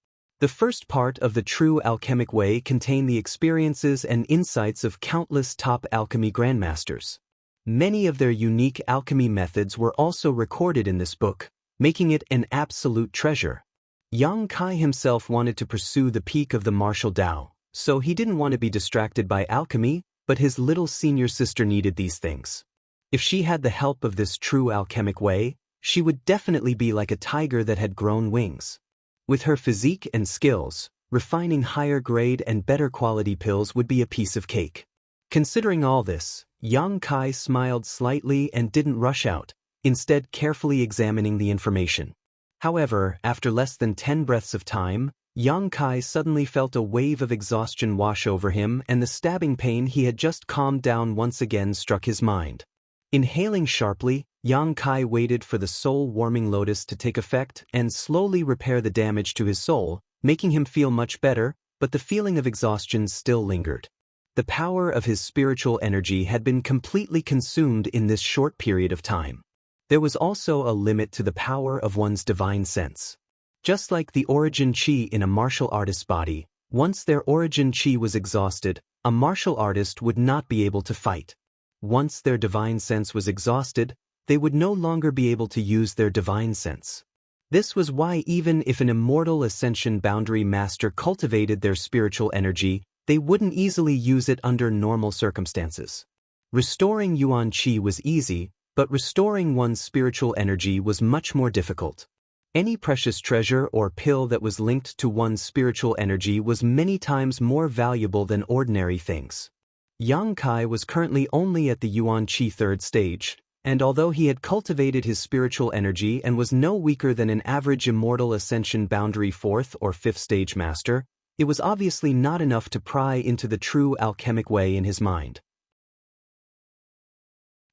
The first part of the True Alchemic Way contained the experiences and insights of countless top alchemy grandmasters. Many of their unique alchemy methods were also recorded in this book, making it an absolute treasure. Yang Kai himself wanted to pursue the peak of the martial Tao, so he didn't want to be distracted by alchemy, but his little senior sister needed these things. If she had the help of this True Alchemic Way, she would definitely be like a tiger that had grown wings. With her physique and skills, refining higher grade and better quality pills would be a piece of cake. Considering all this, Yang Kai smiled slightly and didn't rush out, instead carefully examining the information. However, after less than 10 breaths of time, Yang Kai suddenly felt a wave of exhaustion wash over him, and the stabbing pain he had just calmed down once again struck his mind. Inhaling sharply, Yang Kai waited for the soul-warming lotus to take effect and slowly repair the damage to his soul, making him feel much better, but the feeling of exhaustion still lingered. The power of his spiritual energy had been completely consumed in this short period of time. There was also a limit to the power of one's divine sense. Just like the origin chi in a martial artist's body, once their origin chi was exhausted, a martial artist would not be able to fight. Once their divine sense was exhausted, they would no longer be able to use their divine sense. This was why even if an immortal ascension boundary master cultivated their spiritual energy, they wouldn't easily use it under normal circumstances. Restoring Yuan Qi was easy, but restoring one's spiritual energy was much more difficult. Any precious treasure or pill that was linked to one's spiritual energy was many times more valuable than ordinary things. Yang Kai was currently only at the Yuan Qi third stage, and although he had cultivated his spiritual energy and was no weaker than an average immortal ascension boundary fourth or fifth stage master, it was obviously not enough to pry into the True Alchemic Way in his mind.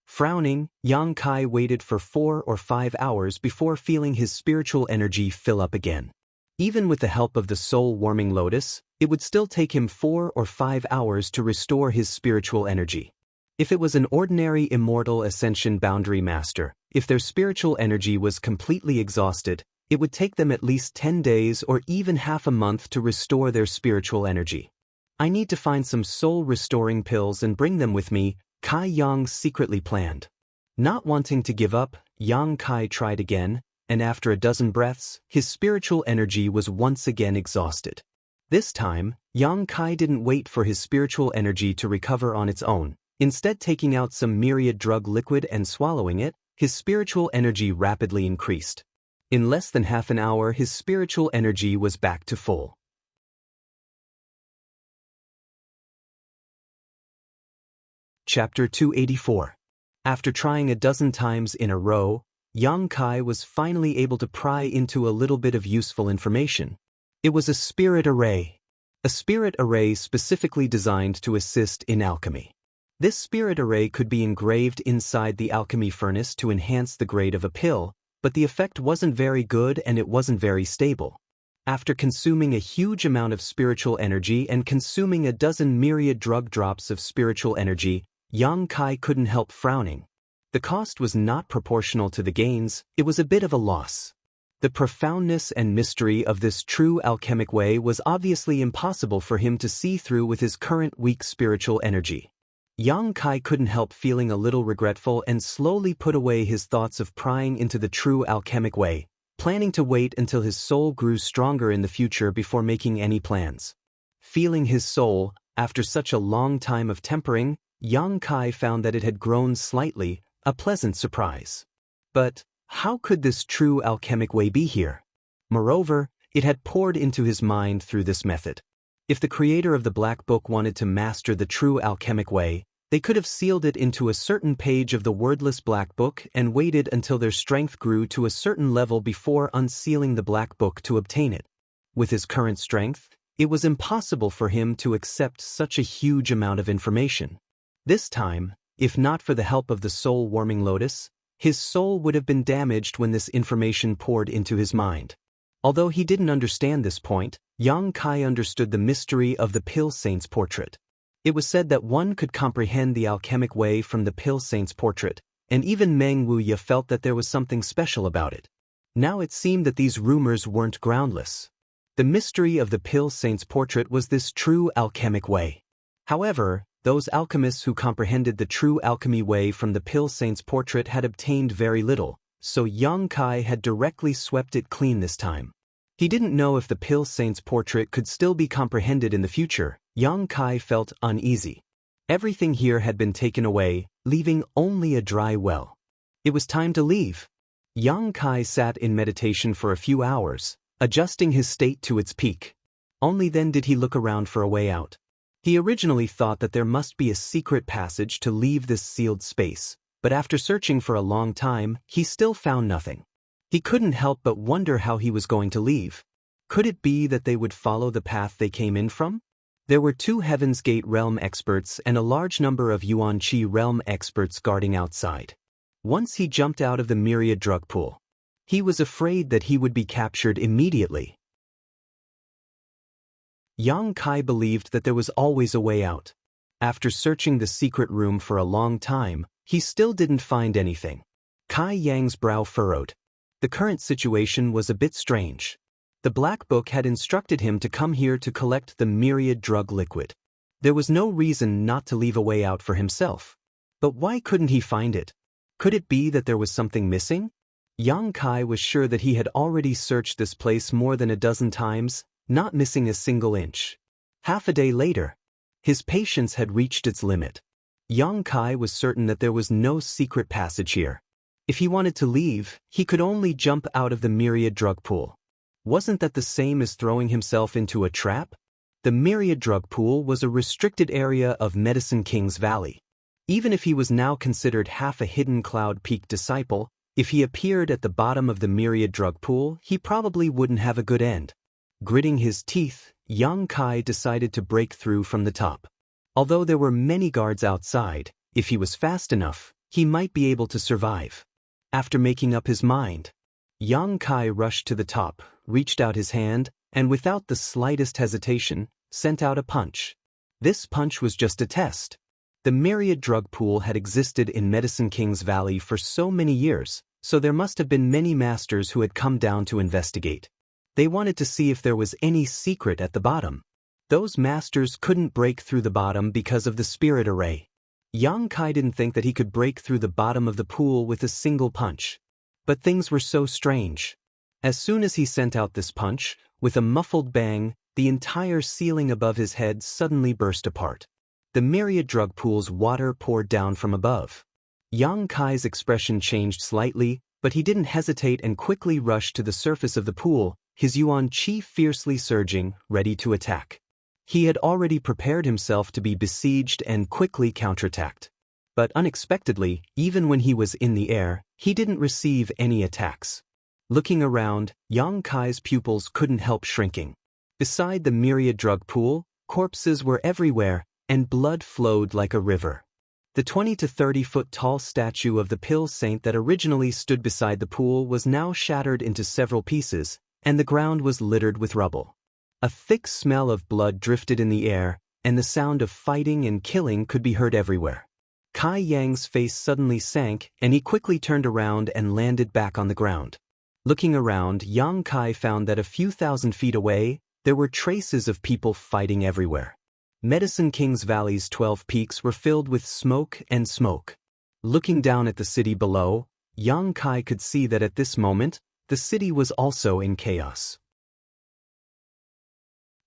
Frowning, Yang Kai waited for 4 or 5 hours before feeling his spiritual energy fill up again. Even with the help of the soul-warming lotus, it would still take him 4 or 5 hours to restore his spiritual energy. If it was an ordinary immortal ascension boundary master, if their spiritual energy was completely exhausted, it would take them at least 10 days or even half a month to restore their spiritual energy. I need to find some soul-restoring pills and bring them with me, Kai Yang secretly planned. Not wanting to give up, Yang Kai tried again, and after a dozen breaths, his spiritual energy was once again exhausted. This time, Yang Kai didn't wait for his spiritual energy to recover on its own. Instead, taking out some myriad drug liquid and swallowing it, his spiritual energy rapidly increased. In less than half an hour, his spiritual energy was back to full. Chapter 284. After trying a dozen times in a row, Yang Kai was finally able to pry into a little bit of useful information. It was a spirit array. A spirit array specifically designed to assist in alchemy. This spirit array could be engraved inside the alchemy furnace to enhance the grade of a pill, but the effect wasn't very good and it wasn't very stable. After consuming a huge amount of spiritual energy and consuming a dozen myriad drug drops of spiritual energy, Yang Kai couldn't help frowning. The cost was not proportional to the gains, it was a bit of a loss. The profoundness and mystery of this True Alchemic Way was obviously impossible for him to see through with his current weak spiritual energy. Yang Kai couldn't help feeling a little regretful and slowly put away his thoughts of prying into the True Alchemic Way, planning to wait until his soul grew stronger in the future before making any plans. Feeling his soul, after such a long time of tempering, Yang Kai found that it had grown slightly, a pleasant surprise. But how could this True Alchemic Way be here? Moreover, it had poured into his mind through this method. If the creator of the Black Book wanted to master the True Alchemic Way, they could have sealed it into a certain page of the wordless Black Book and waited until their strength grew to a certain level before unsealing the Black Book to obtain it. With his current strength, it was impossible for him to accept such a huge amount of information. This time, if not for the help of the soul-warming lotus, his soul would have been damaged when this information poured into his mind. Although he didn't understand this point, Yang Kai understood the mystery of the Pill Saint's portrait. It was said that one could comprehend the alchemic way from the Pill Saint's portrait, and even Meng Wuya felt that there was something special about it. Now it seemed that these rumors weren't groundless. The mystery of the Pill Saint's portrait was this true alchemic way. However, those alchemists who comprehended the true alchemy way from the Pill Saint's portrait had obtained very little, so Yang Kai had directly swept it clean this time. He didn't know if the Pill Saint's portrait could still be comprehended in the future. Yang Kai felt uneasy. Everything here had been taken away, leaving only a dry well. It was time to leave. Yang Kai sat in meditation for a few hours, adjusting his state to its peak. Only then did he look around for a way out. He originally thought that there must be a secret passage to leave this sealed space, but after searching for a long time, he still found nothing. He couldn't help but wonder how he was going to leave. Could it be that they would follow the path they came in from? There were 2 Heaven's Gate realm experts and a large number of Yuan-Chi realm experts guarding outside. Once he jumped out of the myriad drug pool, he was afraid that he would be captured immediately. Yang Kai believed that there was always a way out. After searching the secret room for a long time, he still didn't find anything. Kai Yang's brow furrowed. The current situation was a bit strange. The Black Book had instructed him to come here to collect the myriad drug liquid. There was no reason not to leave a way out for himself. But why couldn't he find it? Could it be that there was something missing? Yang Kai was sure that he had already searched this place more than a dozen times, not missing a single inch. Half a day later, his patience had reached its limit. Yang Kai was certain that there was no secret passage here. If he wanted to leave, he could only jump out of the myriad drug pool. Wasn't that the same as throwing himself into a trap? The myriad drug pool was a restricted area of Medicine King's Valley. Even if he was now considered half a hidden Cloud Peak disciple, if he appeared at the bottom of the myriad drug pool, he probably wouldn't have a good end. Gritting his teeth, Yang Kai decided to break through from the top. Although there were many guards outside, if he was fast enough, he might be able to survive. After making up his mind, Yang Kai rushed to the top, reached out his hand, and without the slightest hesitation, sent out a punch. This punch was just a test. The myriad drug pool had existed in Medicine King's Valley for so many years, so there must have been many masters who had come down to investigate. They wanted to see if there was any secret at the bottom. Those masters couldn't break through the bottom because of the spirit array. Yang Kai didn't think that he could break through the bottom of the pool with a single punch. But things were so strange. As soon as he sent out this punch, with a muffled bang, the entire ceiling above his head suddenly burst apart. The myriad drug pool's water poured down from above. Yang Kai's expression changed slightly, but he didn't hesitate and quickly rushed to the surface of the pool, his Yuan-Chi fiercely surging, ready to attack. He had already prepared himself to be besieged and quickly counterattacked. But unexpectedly, even when he was in the air, he didn't receive any attacks. Looking around, Yang Kai's pupils couldn't help shrinking. Beside the myriad drug pool, corpses were everywhere, and blood flowed like a river. The 20 to 30 foot tall statue of the Pill Saint that originally stood beside the pool was now shattered into several pieces, and the ground was littered with rubble. A thick smell of blood drifted in the air, and the sound of fighting and killing could be heard everywhere. Kai Yang's face suddenly sank, and he quickly turned around and landed back on the ground. Looking around, Yang Kai found that a few thousand feet away, there were traces of people fighting everywhere. Medicine King's Valley's 12 peaks were filled with smoke and smoke. Looking down at the city below, Yang Kai could see that at this moment, the city was also in chaos.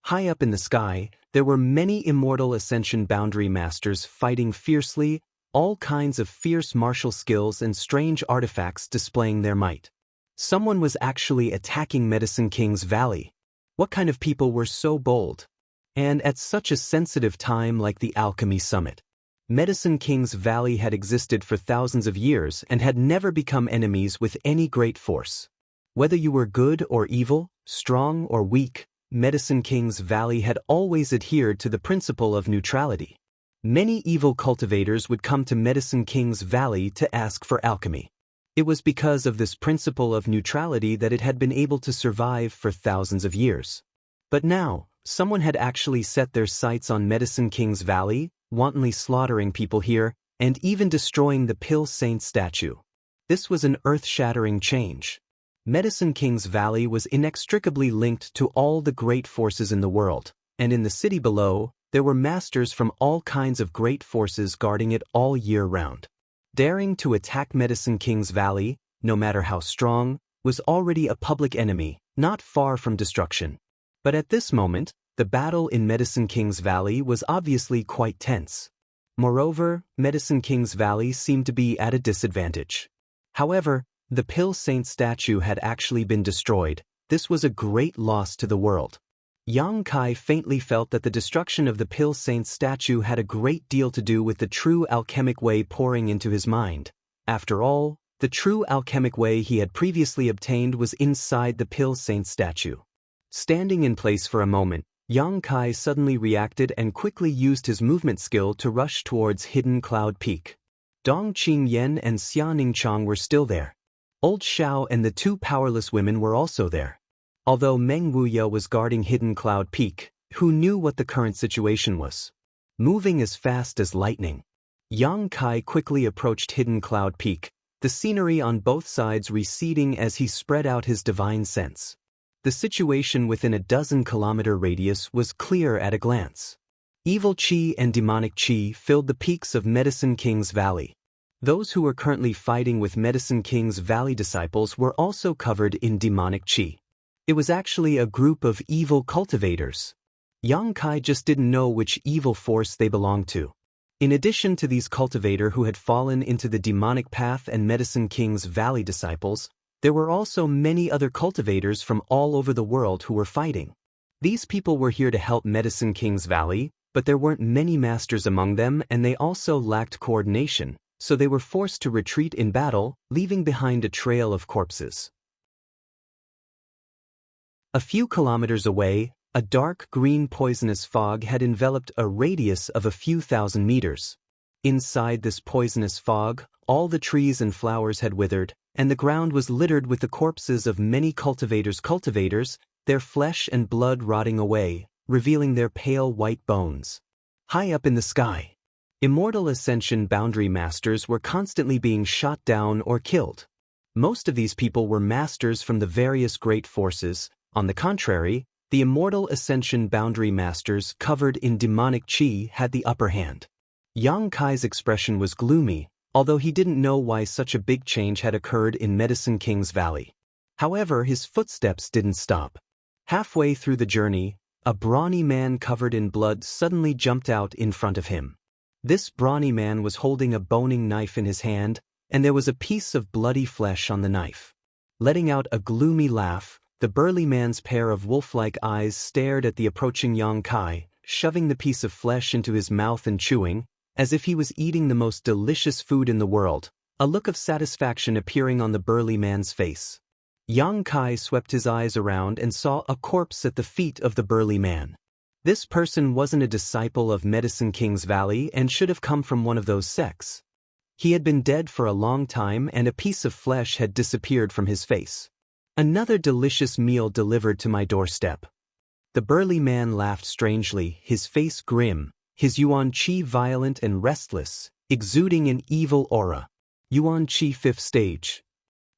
High up in the sky, there were many immortal ascension boundary masters fighting fiercely, all kinds of fierce martial skills and strange artifacts displaying their might. Someone was actually attacking Medicine King's Valley. What kind of people were so bold? And at such a sensitive time like the Alchemy Summit. Medicine King's Valley had existed for thousands of years and had never become enemies with any great force. Whether you were good or evil, strong or weak, Medicine King's Valley had always adhered to the principle of neutrality. Many evil cultivators would come to Medicine King's Valley to ask for alchemy. It was because of this principle of neutrality that it had been able to survive for thousands of years. But now, someone had actually set their sights on Medicine King's Valley, wantonly slaughtering people here, and even destroying the Pill Saint statue. This was an earth-shattering change. Medicine King's Valley was inextricably linked to all the great forces in the world, and in the city below, there were masters from all kinds of great forces guarding it all year round. Daring to attack Medicine King's Valley, no matter how strong, was already a public enemy, not far from destruction. But at this moment, the battle in Medicine King's Valley was obviously quite tense. Moreover, Medicine King's Valley seemed to be at a disadvantage. However, the Pill Saint statue had actually been destroyed. This was a great loss to the world. Yang Kai faintly felt that the destruction of the Pill Saint statue had a great deal to do with the true alchemic way pouring into his mind. After all, the true alchemic way he had previously obtained was inside the Pill Saint statue. Standing in place for a moment, Yang Kai suddenly reacted and quickly used his movement skill to rush towards Hidden Cloud Peak. Dong Qingyan and Xia Ningchang were still there. Old Xiao and the two powerless women were also there. Although Meng Wuya was guarding Hidden Cloud Peak, who knew what the current situation was? Moving as fast as lightning, Yang Kai quickly approached Hidden Cloud Peak, the scenery on both sides receding as he spread out his divine sense. The situation within a dozen-kilometer radius was clear at a glance. Evil qi and demonic qi filled the peaks of Medicine King's Valley. Those who were currently fighting with Medicine King's Valley disciples were also covered in demonic qi. It was actually a group of evil cultivators. Yang Kai just didn't know which evil force they belonged to. In addition to these cultivators who had fallen into the demonic path and Medicine King's Valley disciples, there were also many other cultivators from all over the world who were fighting. These people were here to help Medicine King's Valley, but there weren't many masters among them and they also lacked coordination, so they were forced to retreat in battle, leaving behind a trail of corpses. A few kilometers away, a dark green poisonous fog had enveloped a radius of a few thousand meters. Inside this poisonous fog, all the trees and flowers had withered, and the ground was littered with the corpses of many cultivators, their flesh and blood rotting away, revealing their pale white bones. High up in the sky, Immortal Ascension Boundary Masters were constantly being shot down or killed. Most of these people were masters from the various great forces. On the contrary, the Immortal Ascension Boundary Masters covered in demonic qi had the upper hand. Yang Kai's expression was gloomy, although he didn't know why such a big change had occurred in Medicine King's Valley. However, his footsteps didn't stop. Halfway through the journey, a brawny man covered in blood suddenly jumped out in front of him. This brawny man was holding a boning knife in his hand, and there was a piece of bloody flesh on the knife. Letting out a gloomy laugh, the burly man's pair of wolf-like eyes stared at the approaching Yang Kai, shoving the piece of flesh into his mouth and chewing, as if he was eating the most delicious food in the world, a look of satisfaction appearing on the burly man's face. Yang Kai swept his eyes around and saw a corpse at the feet of the burly man. This person wasn't a disciple of Medicine King's Valley and should have come from one of those sects. He had been dead for a long time and a piece of flesh had disappeared from his face. Another delicious meal delivered to my doorstep. The burly man laughed strangely, his face grim, his yuan qi violent and restless, exuding an evil aura. Yuan qi 5th stage.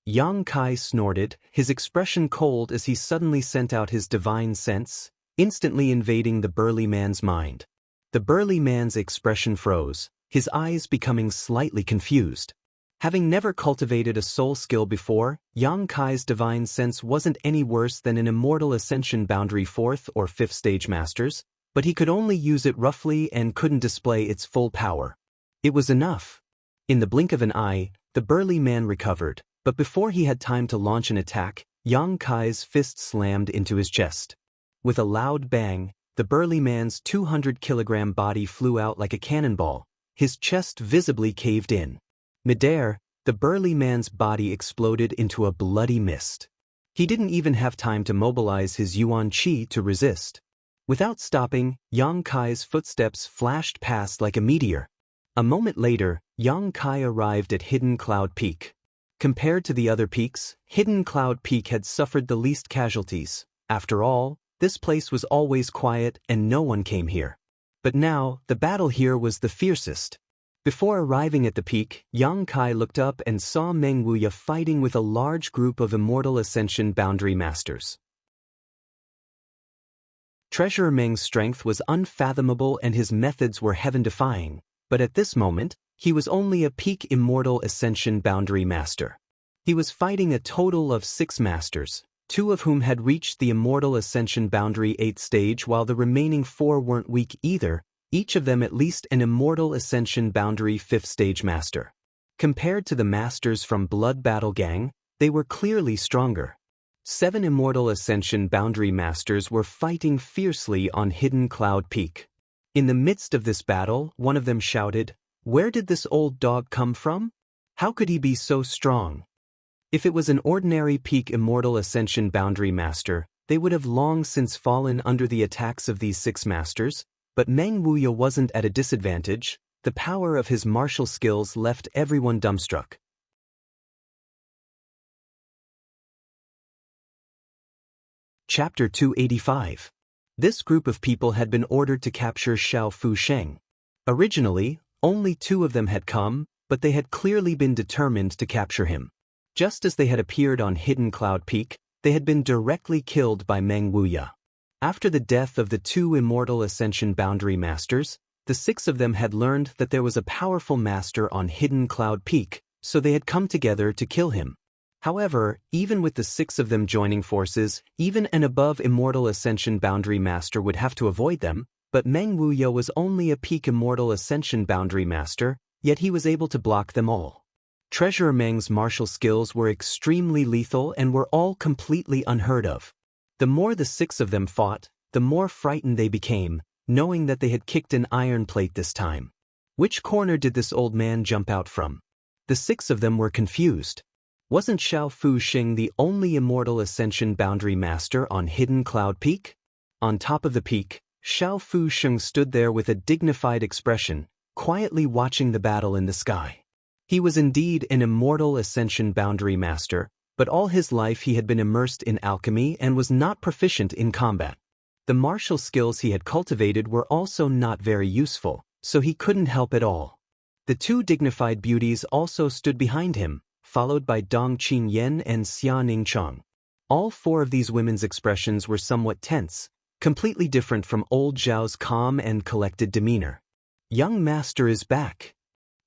Yang Kai snorted, his expression cold as he suddenly sent out his divine sense, instantly invading the burly man's mind. The burly man's expression froze, his eyes becoming slightly confused. Having never cultivated a soul skill before, Yang Kai's divine sense wasn't any worse than an Immortal Ascension Boundary 4th or 5th stage masters, but he could only use it roughly and couldn't display its full power. It was enough. In the blink of an eye, the burly man recovered, but before he had time to launch an attack, Yang Kai's fist slammed into his chest. With a loud bang, the burly man's 200-kilogram body flew out like a cannonball, his chest visibly caved in. Midair, the burly man's body exploded into a bloody mist. He didn't even have time to mobilize his yuan qi to resist. Without stopping, Yang Kai's footsteps flashed past like a meteor. A moment later, Yang Kai arrived at Hidden Cloud Peak. Compared to the other peaks, Hidden Cloud Peak had suffered the least casualties. After all, this place was always quiet and no one came here. But now, the battle here was the fiercest. Before arriving at the peak, Yang Kai looked up and saw Meng Wuya fighting with a large group of Immortal Ascension Boundary Masters. Treasurer Meng's strength was unfathomable and his methods were heaven-defying, but at this moment, he was only a peak Immortal Ascension Boundary Master. He was fighting a total of 6 masters, 2 of whom had reached the Immortal Ascension Boundary 8th stage while the remaining 4 weren't weak either, each of them at least an Immortal Ascension Boundary 5th stage master. Compared to the masters from Blood Battle Gang, they were clearly stronger. 7 Immortal Ascension Boundary Masters were fighting fiercely on Hidden Cloud Peak. In the midst of this battle, one of them shouted, "Where did this old dog come from? How could he be so strong?" If it was an ordinary peak Immortal Ascension Boundary Master, they would have long since fallen under the attacks of these 6 masters, but Meng Wuya wasn't at a disadvantage. The power of his martial skills left everyone dumbstruck. Chapter 285. This group of people had been ordered to capture Xiao Fusheng. Originally, only 2 of them had come, but they had clearly been determined to capture him. Just as they had appeared on Hidden Cloud Peak, they had been directly killed by Meng Wuya. After the death of the 2 Immortal Ascension Boundary Masters, the 6 of them had learned that there was a powerful master on Hidden Cloud Peak, so they had come together to kill him. However, even with the 6 of them joining forces, even an above Immortal Ascension Boundary Master would have to avoid them, but Meng Wuya was only a peak Immortal Ascension Boundary Master, yet he was able to block them all. Treasurer Meng's martial skills were extremely lethal and were all completely unheard of. The more the 6 of them fought, the more frightened they became, knowing that they had kicked an iron plate this time. Which corner did this old man jump out from? The 6 of them were confused. Wasn't Xiao Fusheng the only Immortal Ascension Boundary Master on Hidden Cloud Peak? On top of the peak, Xiao Fusheng stood there with a dignified expression, quietly watching the battle in the sky. He was indeed an Immortal Ascension Boundary Master, but all his life he had been immersed in alchemy and was not proficient in combat. The martial skills he had cultivated were also not very useful, so he couldn't help at all. The 2 dignified beauties also stood behind him, followed by Dong Qingyan and Xia Ningchang. All 4 of these women's expressions were somewhat tense, completely different from old Zhao's calm and collected demeanor. "Young master is back,"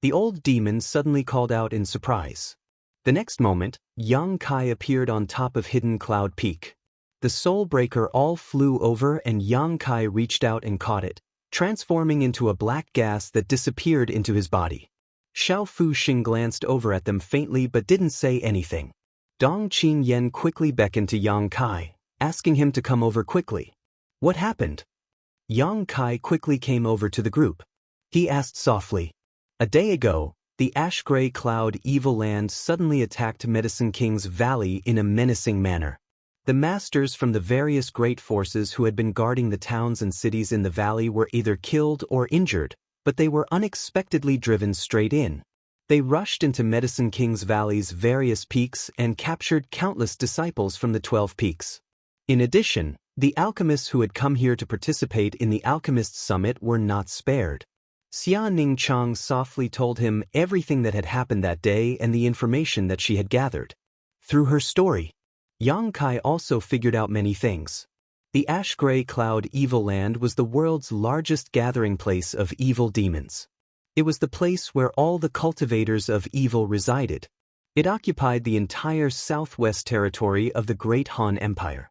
the old demon suddenly called out in surprise. The next moment, Yang Kai appeared on top of Hidden Cloud Peak. The Soul Breaker all flew over and Yang Kai reached out and caught it, transforming into a black gas that disappeared into his body. Xiao Fusheng glanced over at them faintly but didn't say anything. Dong Qingyan quickly beckoned to Yang Kai, asking him to come over quickly. "What happened?" Yang Kai quickly came over to the group. He asked softly. "A day ago, the ash-gray cloud evil land suddenly attacked Medicine King's Valley in a menacing manner. The masters from the various great forces who had been guarding the towns and cities in the valley were either killed or injured, but they were unexpectedly driven straight in. They rushed into Medicine King's Valley's various peaks and captured countless disciples from the 12 peaks. In addition, the alchemists who had come here to participate in the Alchemists' Summit were not spared." Xia Ningchang softly told him everything that had happened that day and the information that she had gathered. Through her story, Yang Kai also figured out many things. The Ash-Gray Cloud Evil Land was the world's largest gathering place of evil demons. It was the place where all the cultivators of evil resided. It occupied the entire southwest territory of the Great Han Empire.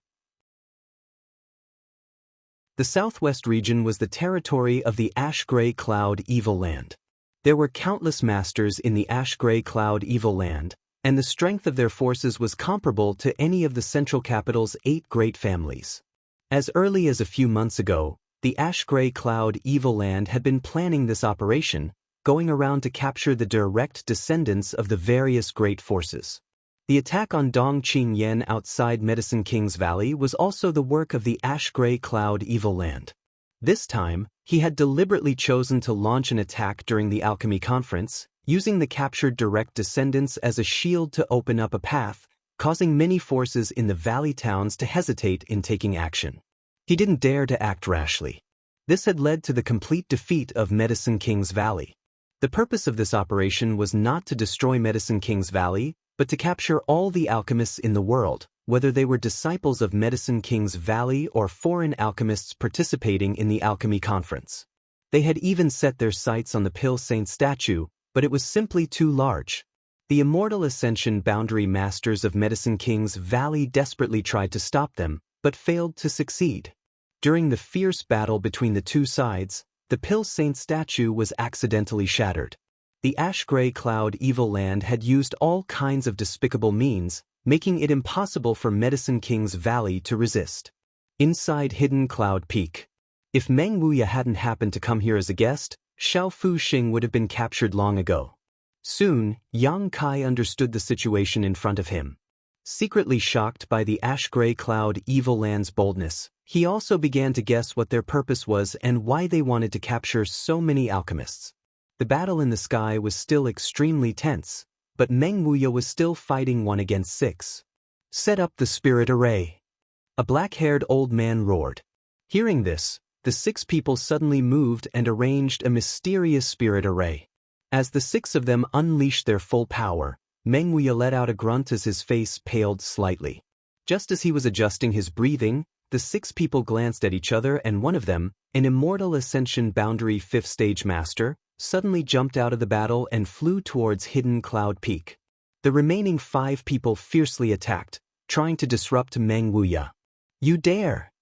The southwest region was the territory of the Ash-Gray Cloud Evil Land. There were countless masters in the Ash-Gray Cloud Evil Land, and the strength of their forces was comparable to any of the central capital's 8 great families. As early as a few months ago, the Ash-Gray Cloud Evil Land had been planning this operation, going around to capture the direct descendants of the various great forces. The attack on Dong Qingyan outside Medicine King's Valley was also the work of the Ash-Gray Cloud Evil Land. This time, he had deliberately chosen to launch an attack during the alchemy conference, using the captured direct descendants as a shield to open up a path, causing many forces in the valley towns to hesitate in taking action. He didn't dare to act rashly. This had led to the complete defeat of Medicine King's Valley. The purpose of this operation was not to destroy Medicine King's Valley, but to capture all the alchemists in the world, whether they were disciples of Medicine King's Valley or foreign alchemists participating in the alchemy conference. They had even set their sights on the Pill Saint statue, but it was simply too large. The Immortal Ascension Boundary Masters of Medicine King's Valley desperately tried to stop them, but failed to succeed. During the fierce battle between the two sides, the Pill Saint statue was accidentally shattered. The ash-gray cloud Evil Land had used all kinds of despicable means, making it impossible for Medicine King's Valley to resist. Inside Hidden Cloud Peak. If Meng Wuya hadn't happened to come here as a guest, Xiao Fuxing would have been captured long ago. Soon, Yang Kai understood the situation in front of him. Secretly shocked by the ash-gray cloud Evil Land's boldness, he also began to guess what their purpose was and why they wanted to capture so many alchemists. The battle in the sky was still extremely tense, but Meng Wuya was still fighting 1 against 6. Set up the spirit array. A black-haired old man roared. Hearing this, the 6 people suddenly moved and arranged a mysterious spirit array. As the 6 of them unleashed their full power, Meng Wuya let out a grunt as his face paled slightly. Just as he was adjusting his breathing, the 6 people glanced at each other and one of them, an Immortal Ascension Boundary 5th Stage Master, suddenly jumped out of the battle and flew towards Hidden Cloud Peak. The remaining 5 people fiercely attacked, trying to disrupt Meng Wuya. "You dare!"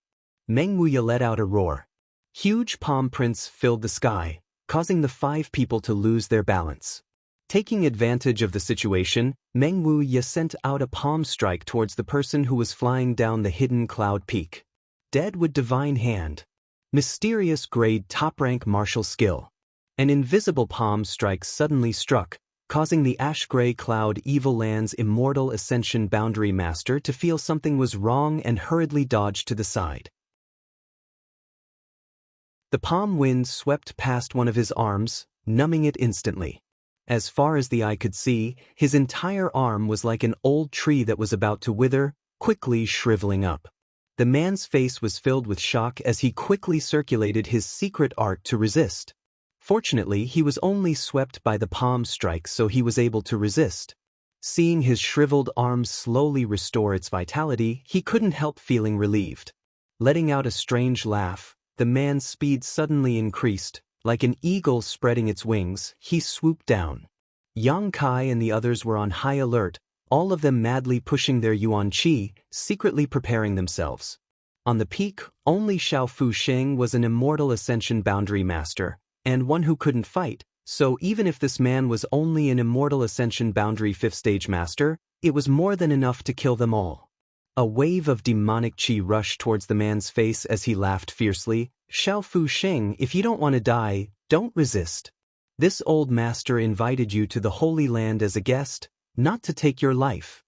Meng Wuya let out a roar. Huge palm prints filled the sky, causing the 5 people to lose their balance. Taking advantage of the situation, Meng Wuya sent out a palm strike towards the person who was flying down the Hidden Cloud Peak. Dead with Divine Hand. Mysterious grade top-rank martial skill. An invisible palm strike suddenly struck, causing the ash-gray cloud Evil Land's Immortal Ascension Boundary Master to feel something was wrong and hurriedly dodged to the side. The palm wind swept past one of his arms, numbing it instantly. As far as the eye could see, his entire arm was like an old tree that was about to wither, quickly shriveling up. The man's face was filled with shock as he quickly circulated his secret art to resist. Fortunately, he was only swept by the palm strike, so he was able to resist. Seeing his shriveled arm slowly restore its vitality, he couldn't help feeling relieved. Letting out a strange laugh, the man's speed suddenly increased. Like an eagle spreading its wings, he swooped down. Yang Kai and the others were on high alert, all of them madly pushing their yuan qi, secretly preparing themselves. On the peak, only Xiao Fuxing was an Immortal Ascension Boundary Master, and one who couldn't fight, so even if this man was only an Immortal Ascension Boundary 5th Stage Master, it was more than enough to kill them all. A wave of demonic qi rushed towards the man's face as he laughed fiercely. "Xiao Fuxing, if you don't want to die, don't resist. This old master invited you to the Holy Land as a guest, not to take your life."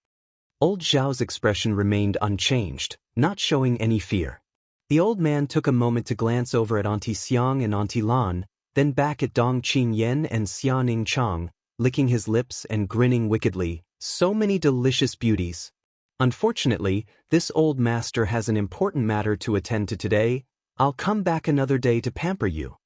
Old Xiao's expression remained unchanged, not showing any fear. The old man took a moment to glance over at Auntie Xiang and Auntie Lan, then back at Dong Qingyan and Xianing Chang, licking his lips and grinning wickedly. So many delicious beauties. Unfortunately, this old master has an important matter to attend to today. I'll come back another day to pamper you.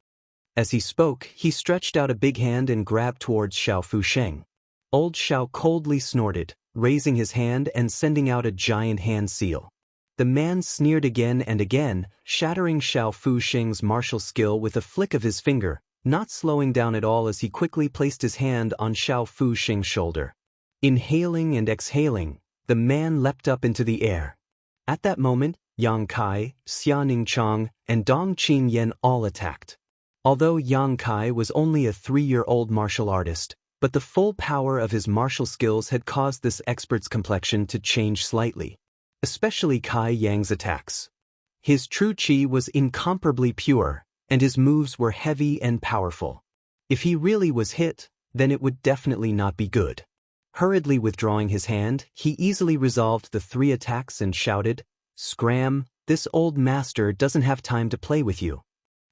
As he spoke, he stretched out a big hand and grabbed towards Xiao Fuxing. Old Xiao coldly snorted, raising his hand and sending out a giant hand seal. The man sneered again and again, shattering Xiao Fuxing's martial skill with a flick of his finger, not slowing down at all as he quickly placed his hand on Xiao Fuxing's shoulder. Inhaling and exhaling, the man leapt up into the air. At that moment, Yang Kai, Xianing Chang, and Dong Qingyan all attacked. Although Yang Kai was only a 3-year-old martial artist, but the full power of his martial skills had caused this expert's complexion to change slightly, especially Kai Yang's attacks. His true qi was incomparably pure, and his moves were heavy and powerful. If he really was hit, then it would definitely not be good. Hurriedly withdrawing his hand, he easily resolved the 3 attacks and shouted, "Scram, this old master doesn't have time to play with you."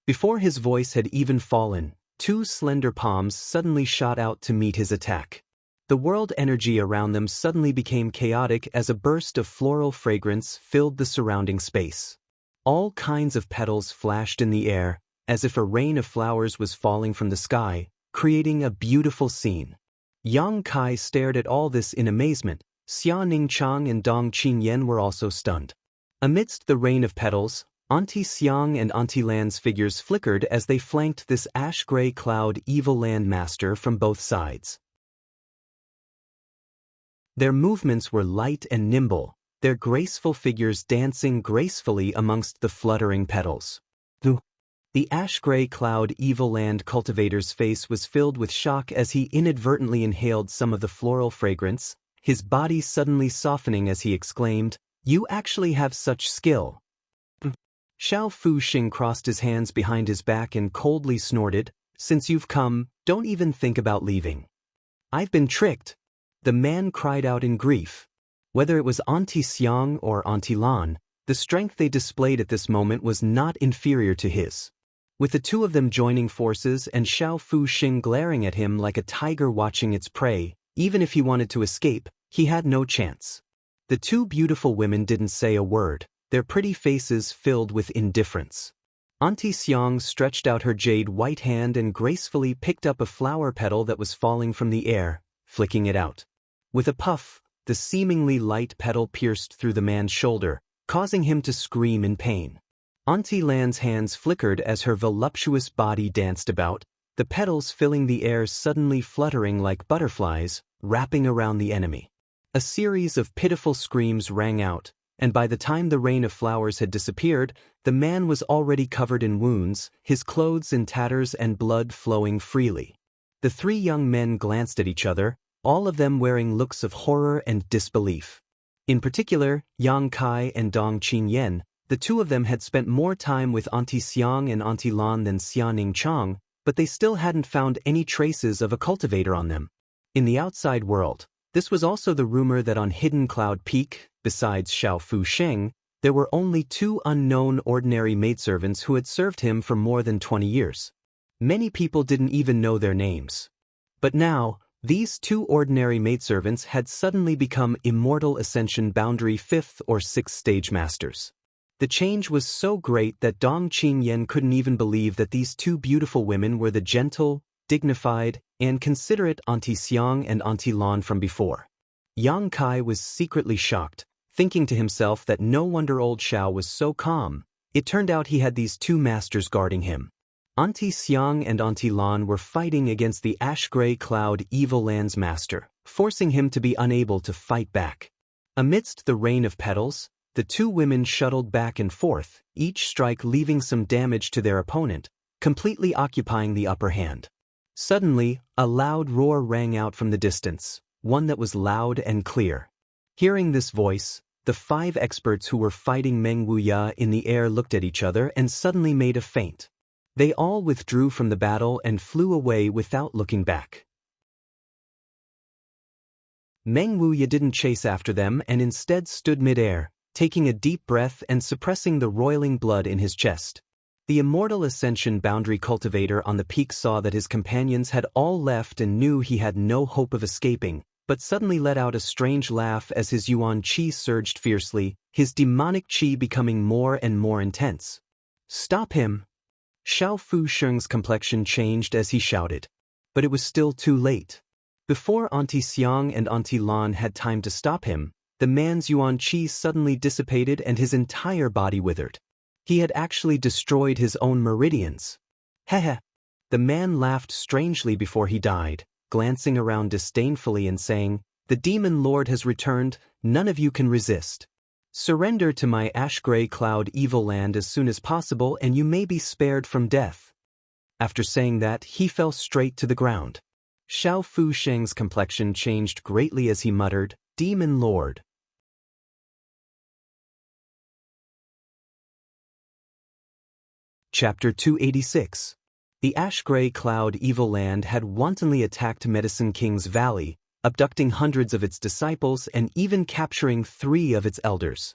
Before his voice had even fallen, Two slender palms suddenly shot out to meet his attack. The world energy around them suddenly became chaotic as a burst of floral fragrance filled the surrounding space. All kinds of petals flashed in the air, as if a rain of flowers was falling from the sky, creating a beautiful scene. Yang Kai stared at all this in amazement. Xia Ningqiang and Dong Qingyan were also stunned. Amidst the rain of petals, Auntie Xiang and Auntie Lan's figures flickered as they flanked this ash-gray cloud evil land master from both sides. Their movements were light and nimble, their graceful figures dancing gracefully amongst the fluttering petals. The ash-gray cloud evil land cultivator's face was filled with shock as he inadvertently inhaled some of the floral fragrance, his body suddenly softening as he exclaimed, "You actually have such skill." Xiao Fuxing crossed his hands behind his back and coldly snorted, "Since you've come, don't even think about leaving." "I've been tricked," the man cried out in grief. Whether it was Auntie Xiang or Auntie Lan, the strength they displayed at this moment was not inferior to his. With the two of them joining forces and Xiao Fuxing glaring at him like a tiger watching its prey, even if he wanted to escape, he had no chance. The two beautiful women didn't say a word, their pretty faces filled with indifference. Auntie Xiang stretched out her jade white hand and gracefully picked up a flower petal that was falling from the air, flicking it out. With a puff, the seemingly light petal pierced through the man's shoulder, causing him to scream in pain. Auntie Lan's hands flickered as her voluptuous body danced about, the petals filling the air suddenly fluttering like butterflies, wrapping around the enemy. A series of pitiful screams rang out, and by the time the rain of flowers had disappeared, the man was already covered in wounds, his clothes in tatters and blood flowing freely. The three young men glanced at each other, all of them wearing looks of horror and disbelief. In particular, Yang Kai and Dong Qingyan, the two of them had spent more time with Auntie Xiang and Auntie Lan than Xia Ningqiang, but they still hadn't found any traces of a cultivator on them. In the outside world, this was also the rumor that on Hidden Cloud Peak, besides Xiao Fuxing, there were only two unknown ordinary maidservants who had served him for more than 20 years. Many people didn't even know their names. But now, these two ordinary maidservants had suddenly become Immortal Ascension Boundary 5th or 6th stage masters. The change was so great that Dong Qingyan couldn't even believe that these two beautiful women were the gentle, dignified, and considerate Auntie Xiang and Auntie Lan from before. Yang Kai was secretly shocked, thinking to himself that no wonder old Xiao was so calm. It turned out he had these two masters guarding him. Auntie Xiang and Auntie Lan were fighting against the ash-gray cloud evil land's master, forcing him to be unable to fight back. Amidst the rain of petals, the two women shuttled back and forth, each strike leaving some damage to their opponent, completely occupying the upper hand. Suddenly, a loud roar rang out from the distance, one that was loud and clear. Hearing this voice, the 5 experts who were fighting Meng Wuya in the air looked at each other and suddenly made a feint. They all withdrew from the battle and flew away without looking back. Meng Wuya didn't chase after them and instead stood mid-air, taking a deep breath and suppressing the roiling blood in his chest. The Immortal Ascension Boundary Cultivator on the peak saw that his companions had all left and knew he had no hope of escaping, but suddenly let out a strange laugh as his Yuan Qi surged fiercely, his demonic Qi becoming more and more intense. "Stop him!" Xiao Fuxing's complexion changed as he shouted. But it was still too late. Before Auntie Xiang and Auntie Lan had time to stop him, the man's Yuan Qi suddenly dissipated and his entire body withered. He had actually destroyed his own meridians. Heh. The man laughed strangely before he died, glancing around disdainfully and saying, "The demon lord has returned, none of you can resist. Surrender to my ash-gray cloud evil land as soon as possible and you may be spared from death." After saying that, he fell straight to the ground. Xiao Fuxing's complexion changed greatly as he muttered, "Demon lord." Chapter 286. The ash-gray cloud evil land had wantonly attacked Medicine King's Valley, abducting hundreds of its disciples and even capturing 3 of its elders.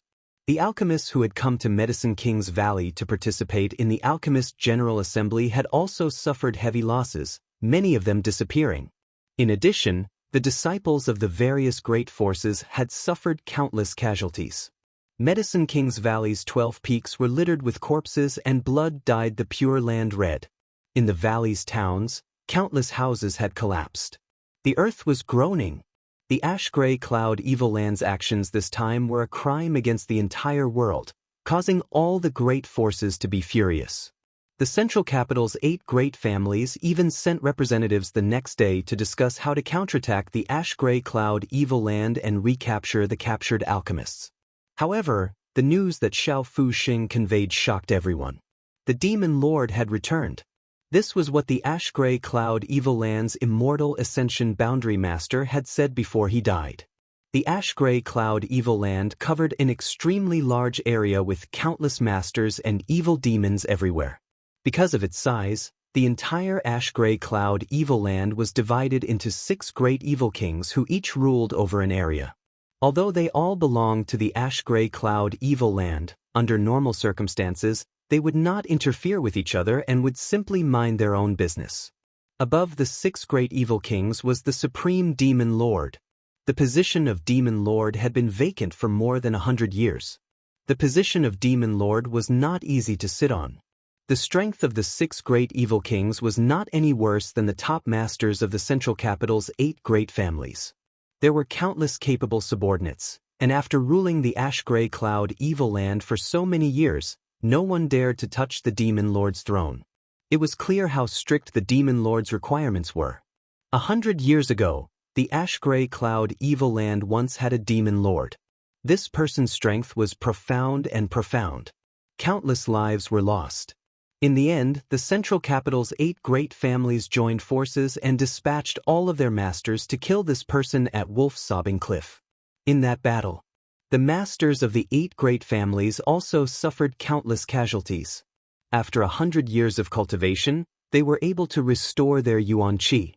The alchemists who had come to Medicine King's Valley to participate in the Alchemist General Assembly had also suffered heavy losses, many of them disappearing. In addition, the disciples of the various great forces had suffered countless casualties. Medicine King's Valley's 12 peaks were littered with corpses and blood dyed the pure land red. In the valley's towns, countless houses had collapsed. The earth was groaning. The ash-gray cloud evil land's actions this time were a crime against the entire world, causing all the great forces to be furious. The central capital's 8 great families even sent representatives the next day to discuss how to counterattack the ash-gray cloud evil land and recapture the captured alchemists. However, the news that Xiao Fuxing conveyed shocked everyone. The Demon Lord had returned. This was what the ash-gray cloud evil land's immortal ascension boundary master had said before he died. The ash-gray cloud evil land covered an extremely large area with countless masters and evil demons everywhere. Because of its size, the entire ash-gray cloud evil land was divided into 6 great evil kings who each ruled over an area. Although they all belonged to the ash-gray cloud evil land, under normal circumstances, they would not interfere with each other and would simply mind their own business. Above the 6 great evil kings was the Supreme Demon Lord. The position of Demon Lord had been vacant for more than 100 years. The position of Demon Lord was not easy to sit on. The strength of the 6 great evil kings was not any worse than the top masters of the central capital's 8 great families. There were countless capable subordinates, and after ruling the ash-gray cloud evil land for so many years, no one dared to touch the Demon Lord's throne. It was clear how strict the Demon Lord's requirements were. 100 years ago, the ash-gray cloud evil land once had a Demon Lord. This person's strength was profound and profound. Countless lives were lost. In the end, the central capital's 8 great families joined forces and dispatched all of their masters to kill this person at Wolf's Sobbing Cliff. In that battle, the masters of the 8 great families also suffered countless casualties. After 100 years of cultivation, they were able to restore their yuan qi.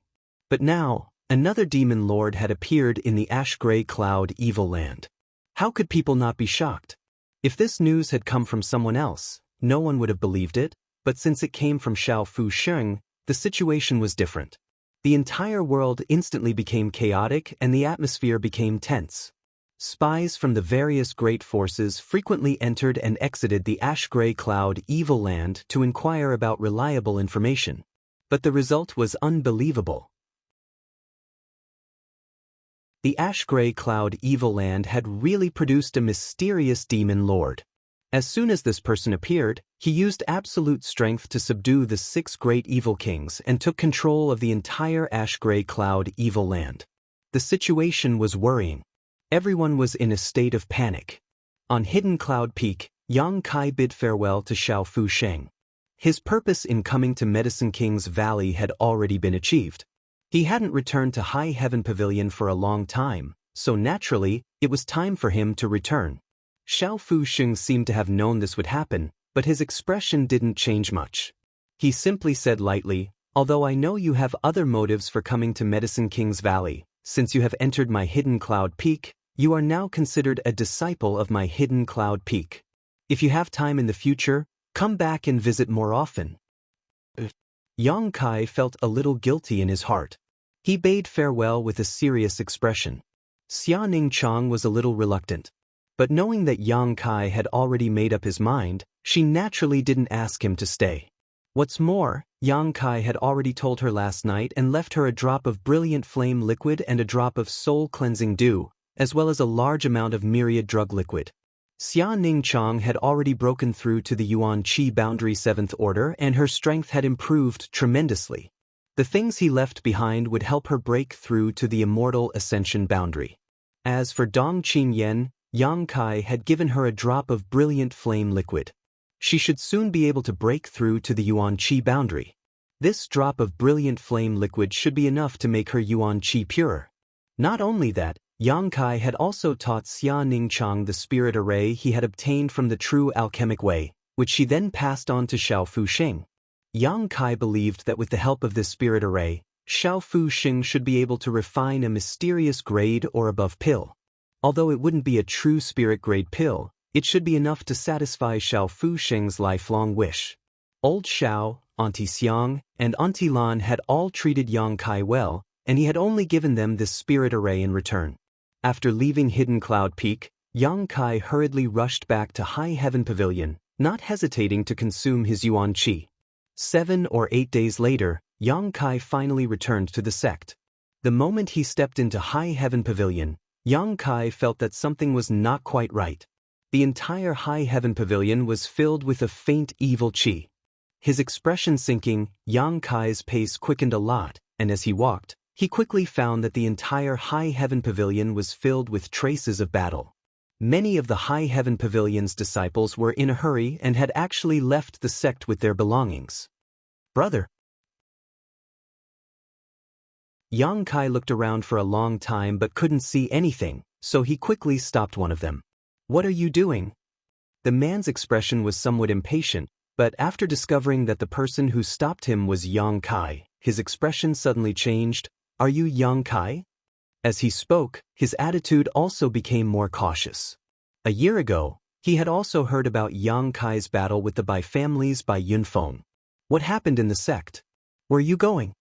But now, another demon lord had appeared in the ash-gray cloud evil land. How could people not be shocked? If this news had come from someone else, no one would have believed it. But since it came from Xiao Fuxing, the situation was different. The entire world instantly became chaotic and the atmosphere became tense. Spies from the various great forces frequently entered and exited the ash-gray cloud evil land to inquire about reliable information. But the result was unbelievable. The ash-gray cloud evil land had really produced a mysterious demon lord. As soon as this person appeared, he used absolute strength to subdue the 6 great evil kings and took control of the entire ash-gray cloud evil land. The situation was worrying. Everyone was in a state of panic. On Hidden Cloud Peak, Yang Kai bid farewell to Xiao Fuxing. His purpose in coming to Medicine King's Valley had already been achieved. He hadn't returned to High Heaven Pavilion for a long time, so naturally, it was time for him to return. Xiao Fuxing seemed to have known this would happen, but his expression didn't change much. He simply said lightly, "Although I know you have other motives for coming to Medicine King's Valley, since you have entered my Hidden Cloud Peak, you are now considered a disciple of my Hidden Cloud Peak. If you have time in the future, come back and visit more often." Yang Kai felt a little guilty in his heart. He bade farewell with a serious expression. Xia Ningchang was a little reluctant. But knowing that Yang Kai had already made up his mind, she naturally didn't ask him to stay. What's more, Yang Kai had already told her last night and left her a drop of brilliant flame liquid and a drop of soul-cleansing dew, as well as a large amount of myriad drug liquid. Xia Ningchang had already broken through to the Yuan Qi boundary 7th order and her strength had improved tremendously. The things he left behind would help her break through to the immortal ascension boundary. As for Dong Qinyan, Yang Kai had given her a drop of brilliant flame liquid. She should soon be able to break through to the Yuan Qi boundary. This drop of brilliant flame liquid should be enough to make her Yuan Qi purer. Not only that, Yang Kai had also taught Xia Ningchang the spirit array he had obtained from the true alchemic way, which she then passed on to Xiao Fuxing. Yang Kai believed that with the help of this spirit array, Xiao Fuxing should be able to refine a mysterious grade or above pill. Although it wouldn't be a true spirit grade pill, It should be enough to satisfy Xiao Fusheng's lifelong wish. Old Xiao, Auntie Xiang, and Auntie Lan had all treated Yang Kai well, and he had only given them this spirit array in return. After leaving Hidden Cloud Peak, Yang Kai hurriedly rushed back to High Heaven Pavilion, not hesitating to consume his yuan qi. 7 or 8 days later, Yang Kai finally returned to the sect. The moment he stepped into High Heaven Pavilion, Yang Kai felt that something was not quite right. The entire High Heaven Pavilion was filled with a faint evil qi. His expression sinking, Yang Kai's pace quickened a lot, and as he walked, he quickly found that the entire High Heaven Pavilion was filled with traces of battle. Many of the High Heaven Pavilion's disciples were in a hurry and had actually left the sect with their belongings. "Brother." Yang Kai looked around for a long time but couldn't see anything, so he quickly stopped one of them. "What are you doing?" The man's expression was somewhat impatient, but after discovering that the person who stopped him was Yang Kai, his expression suddenly changed. "Are you Yang Kai?" As he spoke, his attitude also became more cautious. A year ago, he had also heard about Yang Kai's battle with the Bai families by Yunfeng. "What happened in the sect? Where are you going?"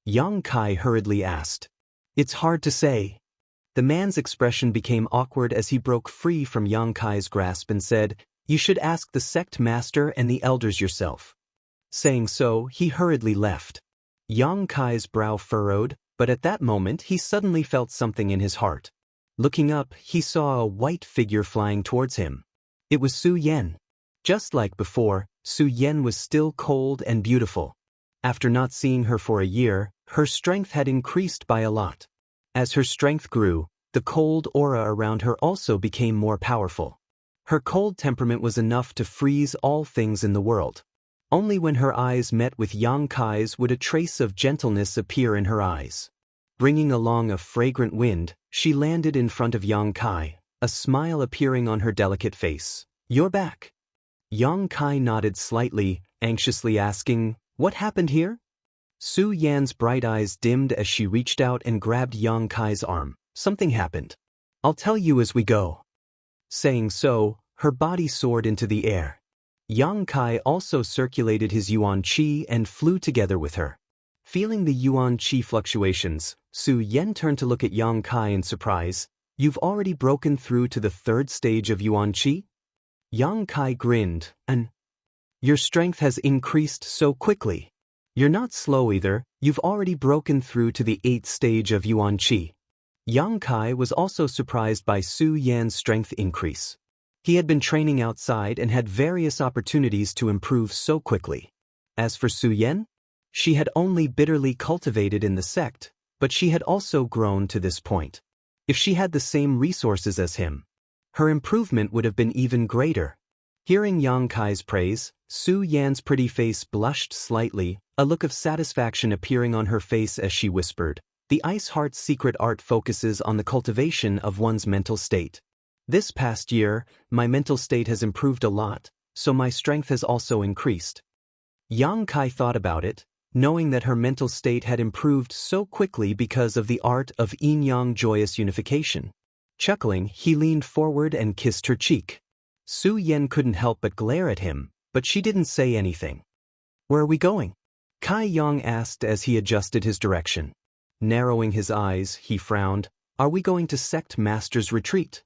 Yang Kai hurriedly asked. "It's hard to say." The man's expression became awkward as he broke free from Yang Kai's grasp and said, "You should ask the sect master and the elders yourself." Saying so, he hurriedly left. Yang Kai's brow furrowed, but at that moment he suddenly felt something in his heart. Looking up, he saw a white figure flying towards him. It was Su Yan. Just like before, Su Yan was still cold and beautiful. After not seeing her for a year, her strength had increased by a lot. As her strength grew, the cold aura around her also became more powerful. Her cold temperament was enough to freeze all things in the world. Only when her eyes met with Yang Kai's would a trace of gentleness appear in her eyes. Bringing along a fragrant wind, she landed in front of Yang Kai, a smile appearing on her delicate face. "You're back." Yang Kai nodded slightly, anxiously asking, "What happened here?" Su Yan's bright eyes dimmed as she reached out and grabbed Yang Kai's arm. "Something happened. I'll tell you as we go." Saying so, her body soared into the air. Yang Kai also circulated his yuan qi and flew together with her. Feeling the yuan qi fluctuations, Su Yan turned to look at Yang Kai in surprise. "You've already broken through to the 3rd stage of yuan qi?" Yang Kai grinned, "And your strength has increased so quickly. You're not slow either, you've already broken through to the 8th stage of yuan qi." Yang Kai was also surprised by Su Yan's strength increase. He had been training outside and had various opportunities to improve so quickly. As for Su Yan, she had only bitterly cultivated in the sect, but she had also grown to this point. If she had the same resources as him, her improvement would have been even greater. Hearing Yang Kai's praise, Su Yan's pretty face blushed slightly, a look of satisfaction appearing on her face as she whispered, "The Ice Heart's secret art focuses on the cultivation of one's mental state. This past year, my mental state has improved a lot, so my strength has also increased." Yang Kai thought about it, knowing that her mental state had improved so quickly because of the art of yin-yang joyous unification. Chuckling, he leaned forward and kissed her cheek. Su Yan couldn't help but glare at him, but she didn't say anything. "Where are we going?" Kai Yang asked as he adjusted his direction. Narrowing his eyes, he frowned. "Are we going to Sect Master's retreat?"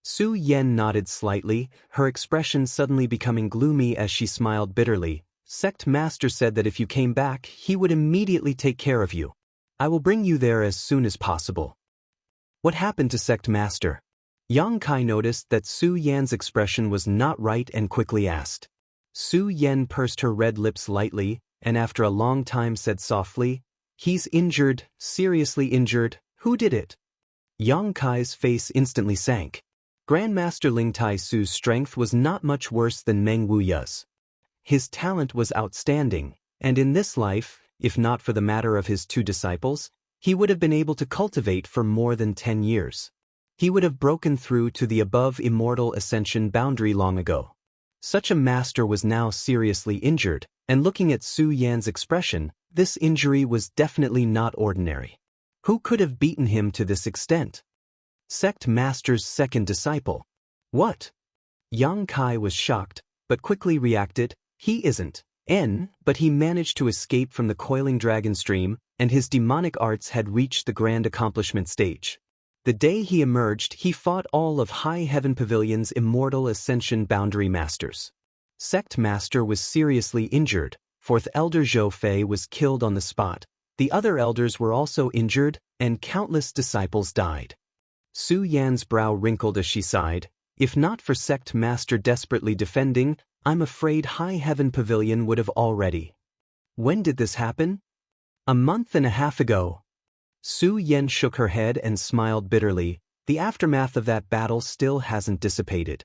Su Yan nodded slightly, her expression suddenly becoming gloomy as she smiled bitterly. "Sect Master said that if you came back, he would immediately take care of you. I will bring you there as soon as possible." "What happened to Sect Master?" Yang Kai noticed that Su Yan's expression was not right and quickly asked. Su Yan pursed her red lips lightly, and after a long time said softly, "He's injured, seriously injured. Who did it?" Yang Kai's face instantly sank. Grandmaster Ling Tai Su's strength was not much worse than Meng Wuya's. His talent was outstanding, and in this life, if not for the matter of his 2 disciples, he would have been able to cultivate for more than 10 years. He would have broken through to the above immortal ascension boundary long ago. Such a master was now seriously injured, and looking at Su Yan's expression, this injury was definitely not ordinary. Who could have beaten him to this extent? Sect Master's second disciple. What? Yang Kai was shocked, but quickly reacted, he isn't. But he managed to escape from the coiling dragon stream, and his demonic arts had reached the grand accomplishment stage. The day he emerged, he fought all of High Heaven Pavilion's immortal ascension boundary masters. Sect Master was seriously injured. Fourth Elder Zhou Fei was killed on the spot. The other elders were also injured, and countless disciples died. Su Yan's brow wrinkled as she sighed. If not for Sect Master desperately defending, I'm afraid High Heaven Pavilion would have already. When did this happen? A month and a half ago. Su Yan shook her head and smiled bitterly. The aftermath of that battle still hasn't dissipated.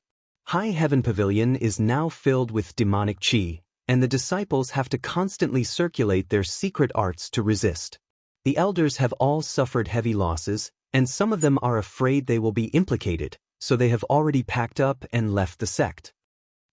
High Heaven Pavilion is now filled with demonic qi, and the disciples have to constantly circulate their secret arts to resist. The elders have all suffered heavy losses, and some of them are afraid they will be implicated, so they have already packed up and left the sect.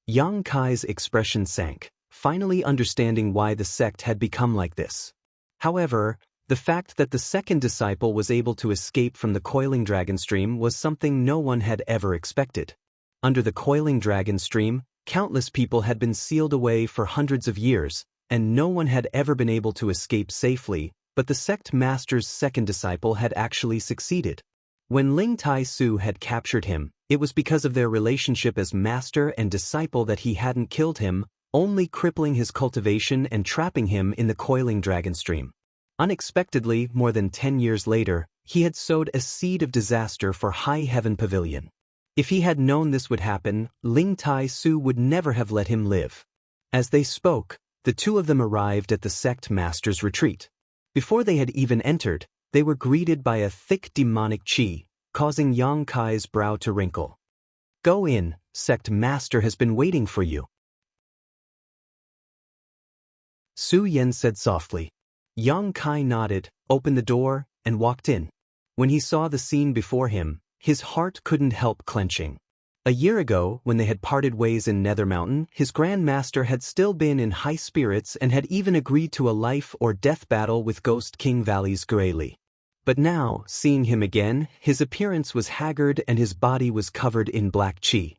Yang Kai's expression sank, finally understanding why the sect had become like this. However, the fact that the second disciple was able to escape from the coiling dragon stream was something no one had ever expected. Under the coiling dragon stream, countless people had been sealed away for hundreds of years, and no one had ever been able to escape safely, but the sect master's second disciple had actually succeeded. When Ling Tai Su had captured him, it was because of their relationship as master and disciple that he hadn't killed him, only crippling his cultivation and trapping him in the coiling dragon stream. Unexpectedly, more than 10 years later, he had sowed a seed of disaster for High Heaven Pavilion. If he had known this would happen, Ling Tai Su would never have let him live. As they spoke, the two of them arrived at the sect master's retreat. Before they had even entered, they were greeted by a thick demonic qi, causing Yang Kai's brow to wrinkle. Go in, sect master has been waiting for you. Su Yan said softly. Yang Kai nodded, opened the door, and walked in. When he saw the scene before him, his heart couldn't help clenching. A year ago, when they had parted ways in Nether Mountain, his Grand Master had still been in high spirits and had even agreed to a life-or-death battle with Ghost King Valley's Greylee. But now, seeing him again, his appearance was haggard and his body was covered in black qi.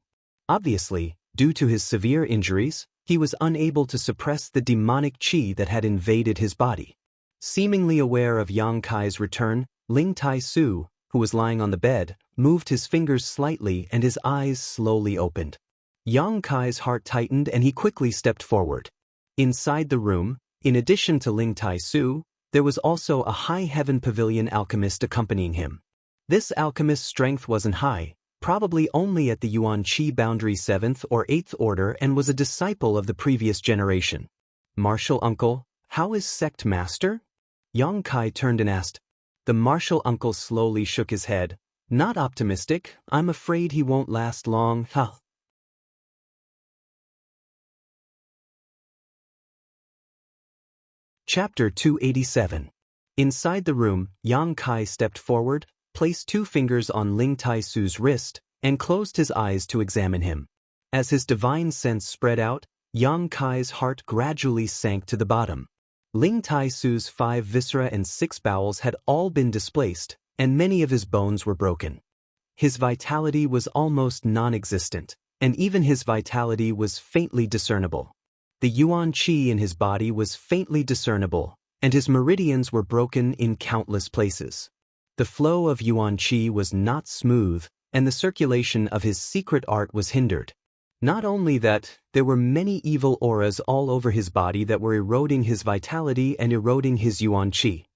Obviously, due to his severe injuries, he was unable to suppress the demonic qi that had invaded his body. Seemingly aware of Yang Kai's return, Ling Tai Su, who was lying on the bed, moved his fingers slightly and his eyes slowly opened. Yang Kai's heart tightened and he quickly stepped forward. Inside the room, in addition to Ling Tai Su, there was also a High Heaven Pavilion alchemist accompanying him. This alchemist's strength wasn't high, probably only at the Yuan Qi boundary 7th or 8th order, and was a disciple of the previous generation. Martial uncle, how is sect master? Yang Kai turned and asked. The martial uncle slowly shook his head. Not optimistic, I'm afraid he won't last long, huh? Chapter 287. Inside the room, Yang Kai stepped forward, placed 2 fingers on Ling Tai Su's wrist, and closed his eyes to examine him. As his divine sense spread out, Yang Kai's heart gradually sank to the bottom. Ling Tai Su's 5 viscera and 6 bowels had all been displaced, and many of his bones were broken. His vitality was almost non-existent, and even his vitality was faintly discernible. The Yuan Qi in his body was faintly discernible, and his meridians were broken in countless places. The flow of Yuan Qi was not smooth, and the circulation of his secret art was hindered. Not only that, there were many evil auras all over his body that were eroding his vitality and eroding his Yuan Qi.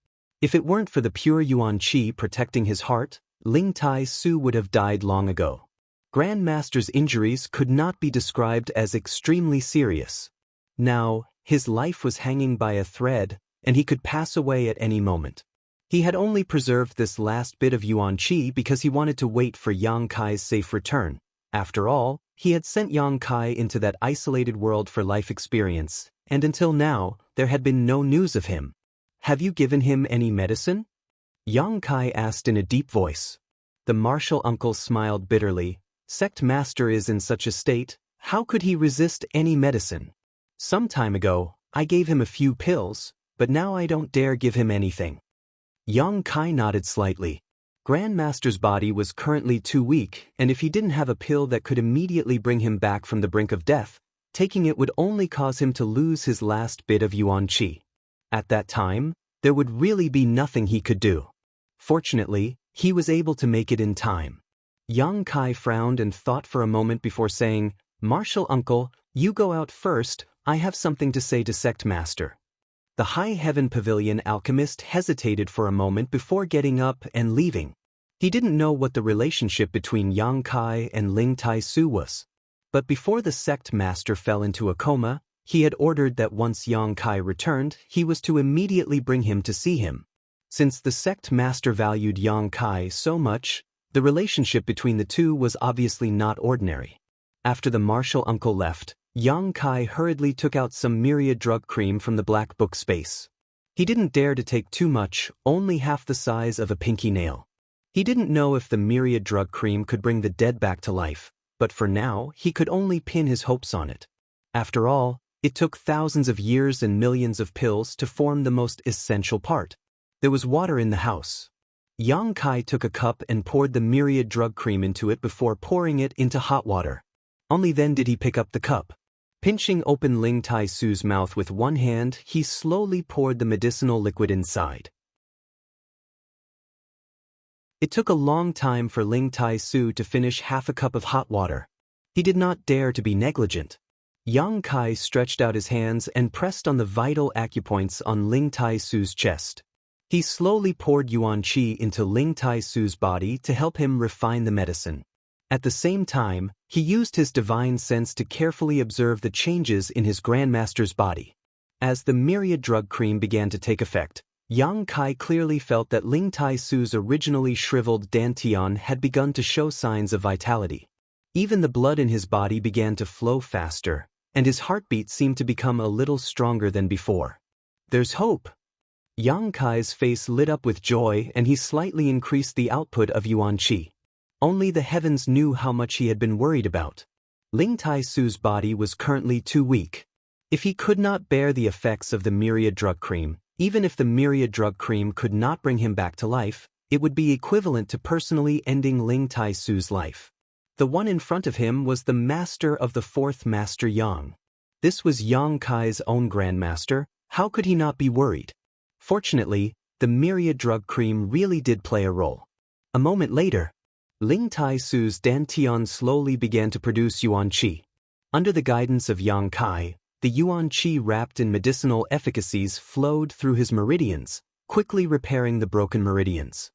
If it weren't for the pure Yuan Qi protecting his heart, Ling Tai Su would have died long ago. Grand Master's injuries could not be described as extremely serious. Now, his life was hanging by a thread, and he could pass away at any moment. He had only preserved this last bit of Yuan Qi because he wanted to wait for Yang Kai's safe return. After all, he had sent Yang Kai into that isolated world for life experience, and until now, there had been no news of him. Have you given him any medicine? Yang Kai asked in a deep voice. The martial uncle smiled bitterly. Sect master is in such a state, how could he resist any medicine? Some time ago, I gave him a few pills, but now I don't dare give him anything. Yang Kai nodded slightly. Grandmaster's body was currently too weak, and if he didn't have a pill that could immediately bring him back from the brink of death, taking it would only cause him to lose his last bit of yuan qi. At that time, there would really be nothing he could do. Fortunately, he was able to make it in time. Yang Kai frowned and thought for a moment before saying, "Martial uncle, you go out first, I have something to say to sect master." The High Heaven Pavilion alchemist hesitated for a moment before getting up and leaving. He didn't know what the relationship between Yang Kai and Ling Tai Su was. But before the sect master fell into a coma, he had ordered that once Yang Kai returned, he was to immediately bring him to see him. Since the sect master valued Yang Kai so much, the relationship between the two was obviously not ordinary. After the martial uncle left, Yang Kai hurriedly took out some myriad drug cream from the black book space. He didn't dare to take too much, only half the size of a pinky nail. He didn't know if the myriad drug cream could bring the dead back to life, but for now he could only pin his hopes on it. After all, it took thousands of years and millions of pills to form the most essential part. There was water in the house. Yang Kai took a cup and poured the myriad drug cream into it before pouring it into hot water. Only then did he pick up the cup. Pinching open Ling Tai Su's mouth with one hand, he slowly poured the medicinal liquid inside. It took a long time for Ling Tai Su to finish half a cup of hot water. He did not dare to be negligent. Yang Kai stretched out his hands and pressed on the vital acupoints on Ling Tai Su's chest. He slowly poured yuan qi into Ling Tai Su's body to help him refine the medicine. At the same time, he used his divine sense to carefully observe the changes in his grandmaster's body. As the myriad drug cream began to take effect, Yang Kai clearly felt that Ling Tai Su's originally shriveled dantian had begun to show signs of vitality. Even the blood in his body began to flow faster, and his heartbeat seemed to become a little stronger than before. "There's hope." Yang Kai's face lit up with joy and he slightly increased the output of yuan qi. Only the heavens knew how much he had been worried about. Ling Tai Su's body was currently too weak. If he could not bear the effects of the myriad drug cream, even if the myriad drug cream could not bring him back to life, it would be equivalent to personally ending Ling Tai Su's life. The one in front of him was the master of the fourth master Yang. This was Yang Kai's own grandmaster. How could he not be worried? Fortunately, the myriad drug cream really did play a role. A moment later, Ling Tai Su's dantian slowly began to produce yuan qi. Under the guidance of Yang Kai, the yuan qi wrapped in medicinal efficacies flowed through his meridians, quickly repairing the broken meridians.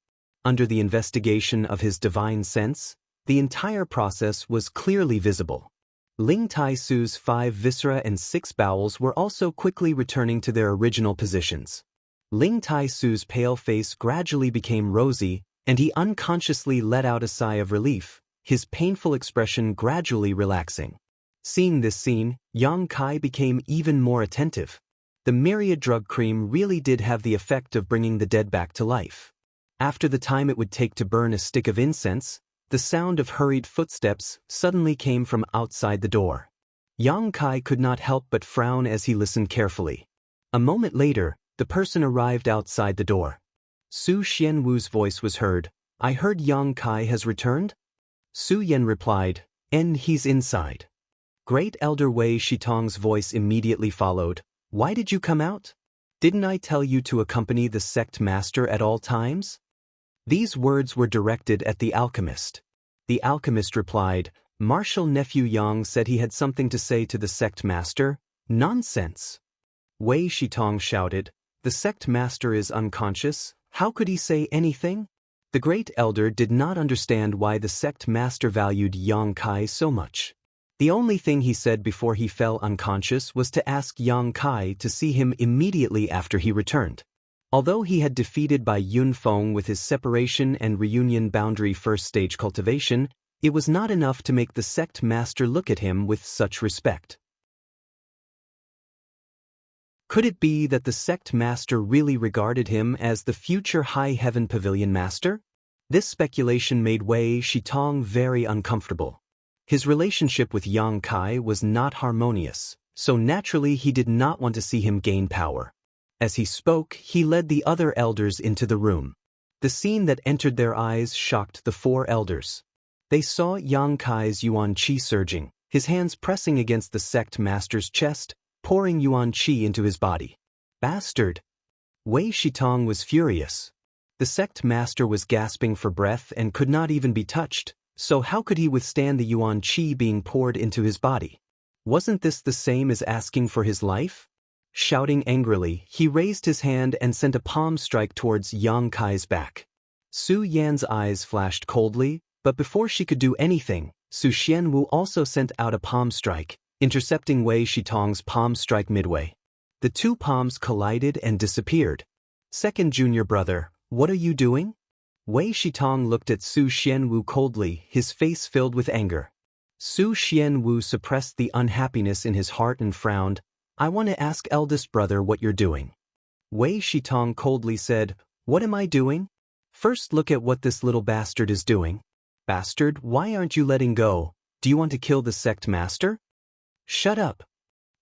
Under the investigation of his divine sense, the entire process was clearly visible. Ling Tai Su's 5 viscera and 6 bowels were also quickly returning to their original positions. Ling Tai Su's pale face gradually became rosy, and he unconsciously let out a sigh of relief, his painful expression gradually relaxing. Seeing this scene, Yang Kai became even more attentive. The myriad drug cream really did have the effect of bringing the dead back to life. After the time it would take to burn a stick of incense, the sound of hurried footsteps suddenly came from outside the door. Yang Kai could not help but frown as he listened carefully. A moment later, the person arrived outside the door. Su Xianwu's voice was heard. "I heard Yang Kai has returned?" Su Yan replied, "And he's inside." Great Elder Wei Shitong's voice immediately followed. "Why did you come out? Didn't I tell you to accompany the sect master at all times?" These words were directed at the alchemist. The alchemist replied, "Martial nephew Yang said he had something to say to the sect master." "Nonsense!" Wei Shitong shouted. "The sect master is unconscious. How could he say anything?" The great elder did not understand why the sect master valued Yang Kai so much. The only thing he said before he fell unconscious was to ask Yang Kai to see him immediately after he returned. Although he had defeated by Yun Feng with his separation and reunion boundary first stage cultivation, it was not enough to make the sect master look at him with such respect. Could it be that the sect master really regarded him as the future High Heaven Pavilion master? This speculation made Wei Shitong very uncomfortable. His relationship with Yang Kai was not harmonious, so naturally he did not want to see him gain power. As he spoke, he led the other elders into the room. The scene that entered their eyes shocked the four elders. They saw Yang Kai's yuan qi surging, his hands pressing against the sect master's chest, pouring yuan qi into his body. Bastard! Wei Shitong was furious. The sect master was gasping for breath and could not even be touched, so how could he withstand the yuan qi being poured into his body? Wasn't this the same as asking for his life? Shouting angrily, he raised his hand and sent a palm strike towards Yang Kai's back. Su Yan's eyes flashed coldly, but before she could do anything, Su Xianwu also sent out a palm strike, intercepting Wei Shitong's palm strike midway. The two palms collided and disappeared. Second junior brother, what are you doing? Wei Shitong looked at Su Xianwu coldly, his face filled with anger. Su Xianwu suppressed the unhappiness in his heart and frowned. I want to ask eldest brother what you're doing. Wei Shitong coldly said, What am I doing? First look at what this little bastard is doing. Bastard, why aren't you letting go? Do you want to kill the sect master? Shut up.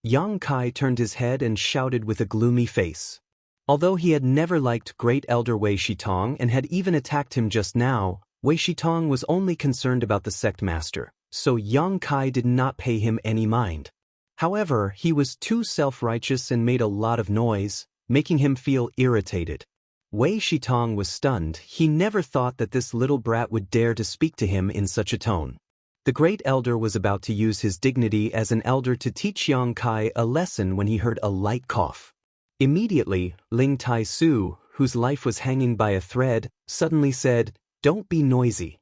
Yang Kai turned his head and shouted with a gloomy face. Although he had never liked Great Elder Wei Shitong and had even attacked him just now, Wei Shitong was only concerned about the sect master, so Yang Kai did not pay him any mind. However, he was too self-righteous and made a lot of noise, making him feel irritated. Wei Shitong was stunned. He never thought that this little brat would dare to speak to him in such a tone. The great elder was about to use his dignity as an elder to teach Yang Kai a lesson when he heard a light cough. Immediately, Ling Tai Su, whose life was hanging by a thread, suddenly said, Don't be noisy.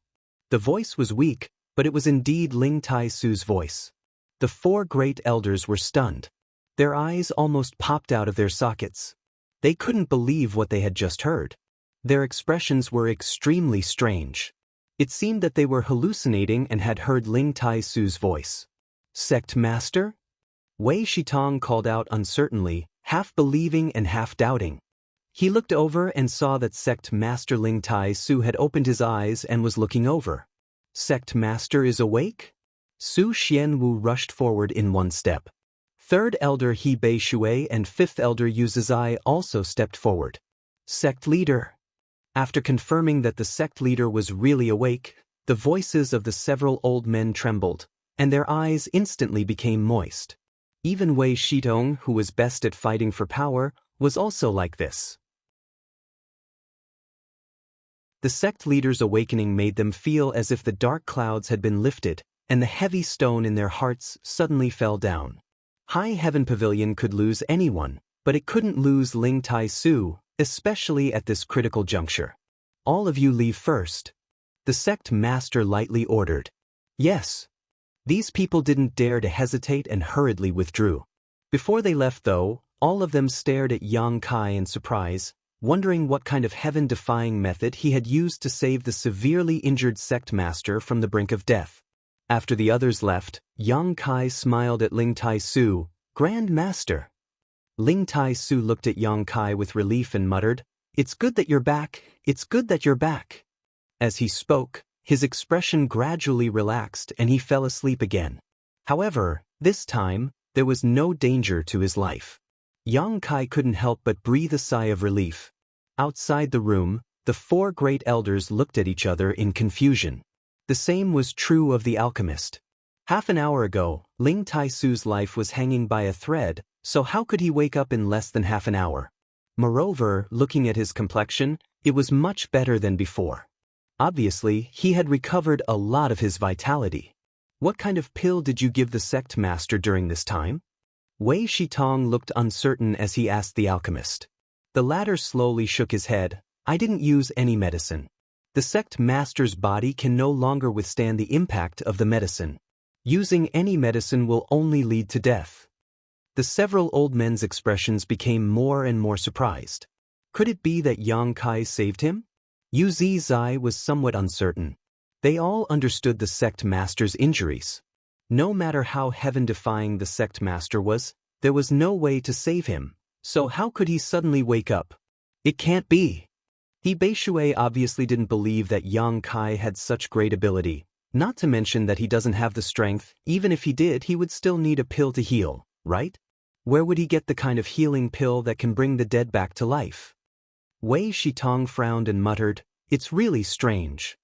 The voice was weak, but it was indeed Ling Tai Su's voice. The four great elders were stunned. Their eyes almost popped out of their sockets. They couldn't believe what they had just heard. Their expressions were extremely strange. It seemed that they were hallucinating and had heard Ling Tai Su's voice. Sect master? Wei Shitong called out uncertainly, half believing and half doubting. He looked over and saw that sect master Ling Tai Su had opened his eyes and was looking over. Sect master is awake? Su Xianwu rushed forward in one step. Third elder He Bei Shui and fifth elder Yu Zizai also stepped forward. Sect leader. After confirming that the sect leader was really awake, the voices of the several old men trembled, and their eyes instantly became moist. Even Wei Shitong, who was best at fighting for power, was also like this. The sect leader's awakening made them feel as if the dark clouds had been lifted, and the heavy stone in their hearts suddenly fell down. High Heaven Pavilion could lose anyone, but it couldn't lose Ling Tai Su, especially at this critical juncture. All of you leave first. The sect master lightly ordered. Yes. These people didn't dare to hesitate and hurriedly withdrew. Before they left though, all of them stared at Yang Kai in surprise, wondering what kind of heaven-defying method he had used to save the severely injured sect master from the brink of death. After the others left, Yang Kai smiled at Ling Tai Su, Grand Master. Ling Tai Su looked at Yang Kai with relief and muttered, It's good that you're back, it's good that you're back. As he spoke, his expression gradually relaxed and he fell asleep again. However, this time, there was no danger to his life. Yang Kai couldn't help but breathe a sigh of relief. Outside the room, the four great elders looked at each other in confusion. The same was true of the alchemist. Half an hour ago, Ling Tai Su's life was hanging by a thread, so how could he wake up in less than half an hour? Moreover, looking at his complexion, it was much better than before. Obviously, he had recovered a lot of his vitality. What kind of pill did you give the sect master during this time? Wei Shitong looked uncertain as he asked the alchemist. The latter slowly shook his head. I didn't use any medicine. The sect master's body can no longer withstand the impact of the medicine. Using any medicine will only lead to death. The several old men's expressions became more and more surprised. Could it be that Yang Kai saved him? Yu Zizai was somewhat uncertain. They all understood the sect master's injuries. No matter how heaven-defying the sect master was, there was no way to save him, so how could he suddenly wake up? It can't be. He Bei Shui obviously didn't believe that Yang Kai had such great ability, not to mention that he doesn't have the strength. Even if he did, he would still need a pill to heal, right? Where would he get the kind of healing pill that can bring the dead back to life? Wei Shitong frowned and muttered, "It's really strange."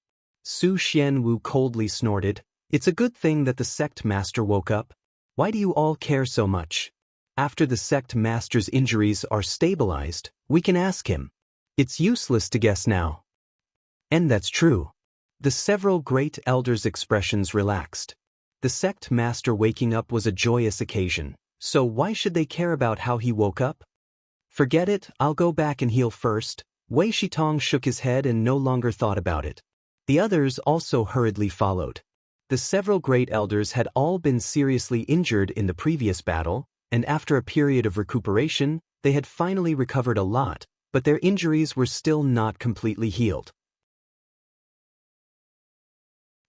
Su Xianwu coldly snorted, "It's a good thing that the sect master woke up. Why do you all care so much? After the sect master's injuries are stabilized, we can ask him. It's useless to guess now." And that's true. The several great elders' expressions relaxed. The sect master waking up was a joyous occasion, so why should they care about how he woke up? "Forget it, I'll go back and heal first." Wei Shitong shook his head and no longer thought about it. The others also hurriedly followed. The several great elders had all been seriously injured in the previous battle, and after a period of recuperation, they had finally recovered a lot, but their injuries were still not completely healed.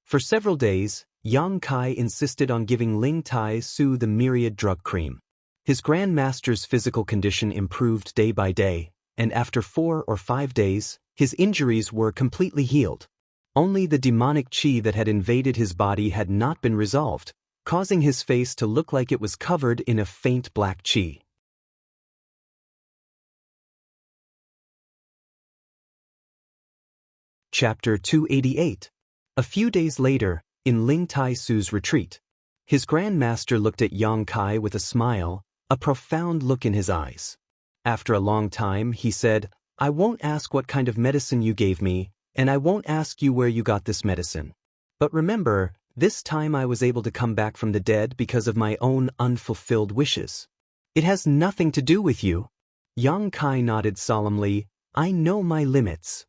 For several days, Yang Kai insisted on giving Ling Tai Su the myriad drug cream. His Grand Master's physical condition improved day by day, and after 4 or 5 days, his injuries were completely healed. Only the demonic qi that had invaded his body had not been resolved, causing his face to look like it was covered in a faint black qi. Chapter 288. A few days later, in Ling Tai Su's retreat, his Grand Master looked at Yang Kai with a smile, a profound look in his eyes. After a long time, he said, "I won't ask what kind of medicine you gave me, and I won't ask you where you got this medicine. But remember, this time I was able to come back from the dead because of my own unfulfilled wishes. It has nothing to do with you." Yang Kai nodded solemnly, "I know my limits."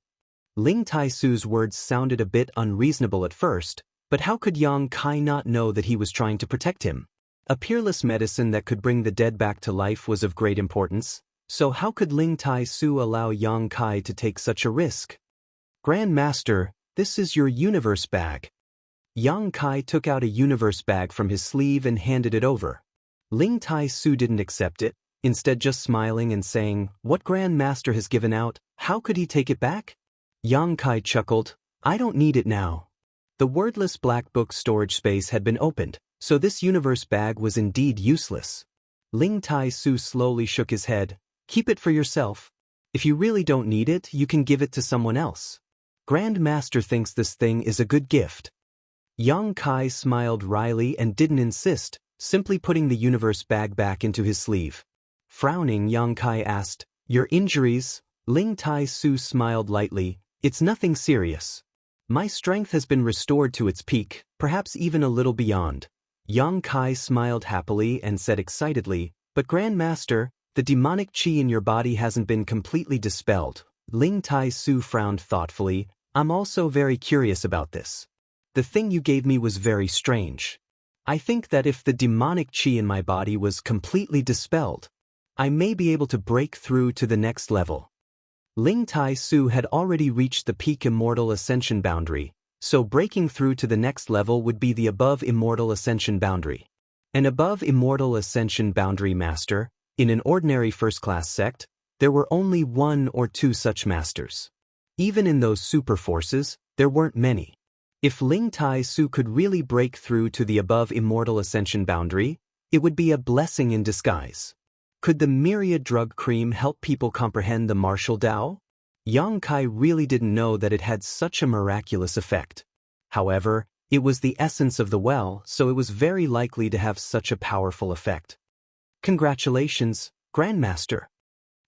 Ling Tai Su's words sounded a bit unreasonable at first, but how could Yang Kai not know that he was trying to protect him? A peerless medicine that could bring the dead back to life was of great importance, so how could Ling Tai Su allow Yang Kai to take such a risk? "Grand Master, this is your universe bag." Yang Kai took out a universe bag from his sleeve and handed it over. Ling Tai Su didn't accept it, instead just smiling and saying, "What Grand Master has given out, how could he take it back?" Yang Kai chuckled, "I don't need it now." The wordless black book storage space had been opened, so this universe bag was indeed useless. Ling Tai Su slowly shook his head, "Keep it for yourself. If you really don't need it, you can give it to someone else. Grand Master thinks this thing is a good gift." Yang Kai smiled wryly and didn't insist, simply putting the universe bag back into his sleeve. Frowning, Yang Kai asked, "Your injuries?" Ling Tai Su smiled lightly, "It's nothing serious. My strength has been restored to its peak, perhaps even a little beyond." Yang Kai smiled happily and said excitedly, "But Grand Master, the demonic qi in your body hasn't been completely dispelled." Ling Tai Su frowned thoughtfully, "I'm also very curious about this. The thing you gave me was very strange. I think that if the demonic qi in my body was completely dispelled, I may be able to break through to the next level." Ling Tai Su had already reached the peak immortal ascension boundary, so breaking through to the next level would be the above immortal ascension boundary. An above immortal ascension boundary master, in an ordinary first-class sect, there were only 1 or 2 such masters. Even in those super forces, there weren't many. If Ling Tai Su could really break through to the above immortal ascension boundary, it would be a blessing in disguise. Could the myriad drug cream help people comprehend the martial Tao? Yang Kai really didn't know that it had such a miraculous effect. However, it was the essence of the well, so it was very likely to have such a powerful effect. "Congratulations, Grandmaster."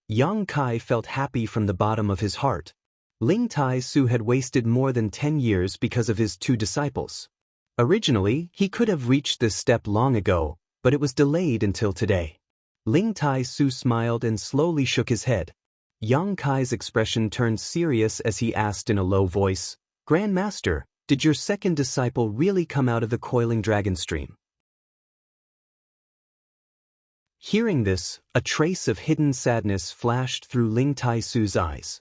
Yang Kai felt happy from the bottom of his heart. Ling Tai Su had wasted more than 10 years because of his 2 disciples. Originally, he could have reached this step long ago, but it was delayed until today. Ling Tai Su smiled and slowly shook his head. Yang Kai's expression turned serious as he asked in a low voice, "Grand Master, did your second disciple really come out of the coiling dragon stream?" Hearing this, a trace of hidden sadness flashed through Ling Tai Su's eyes.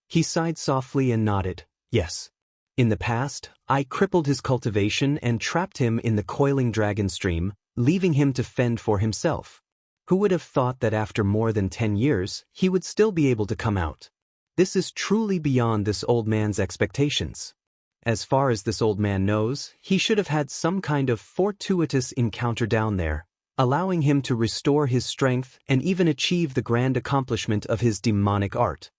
He sighed softly and nodded, "Yes. In the past, I crippled his cultivation and trapped him in the coiling dragon stream, leaving him to fend for himself. Who would have thought that after more than 10 years, he would still be able to come out? This is truly beyond this old man's expectations. As far as this old man knows, he should have had some kind of fortuitous encounter down there, allowing him to restore his strength and even achieve the grand accomplishment of his demonic art."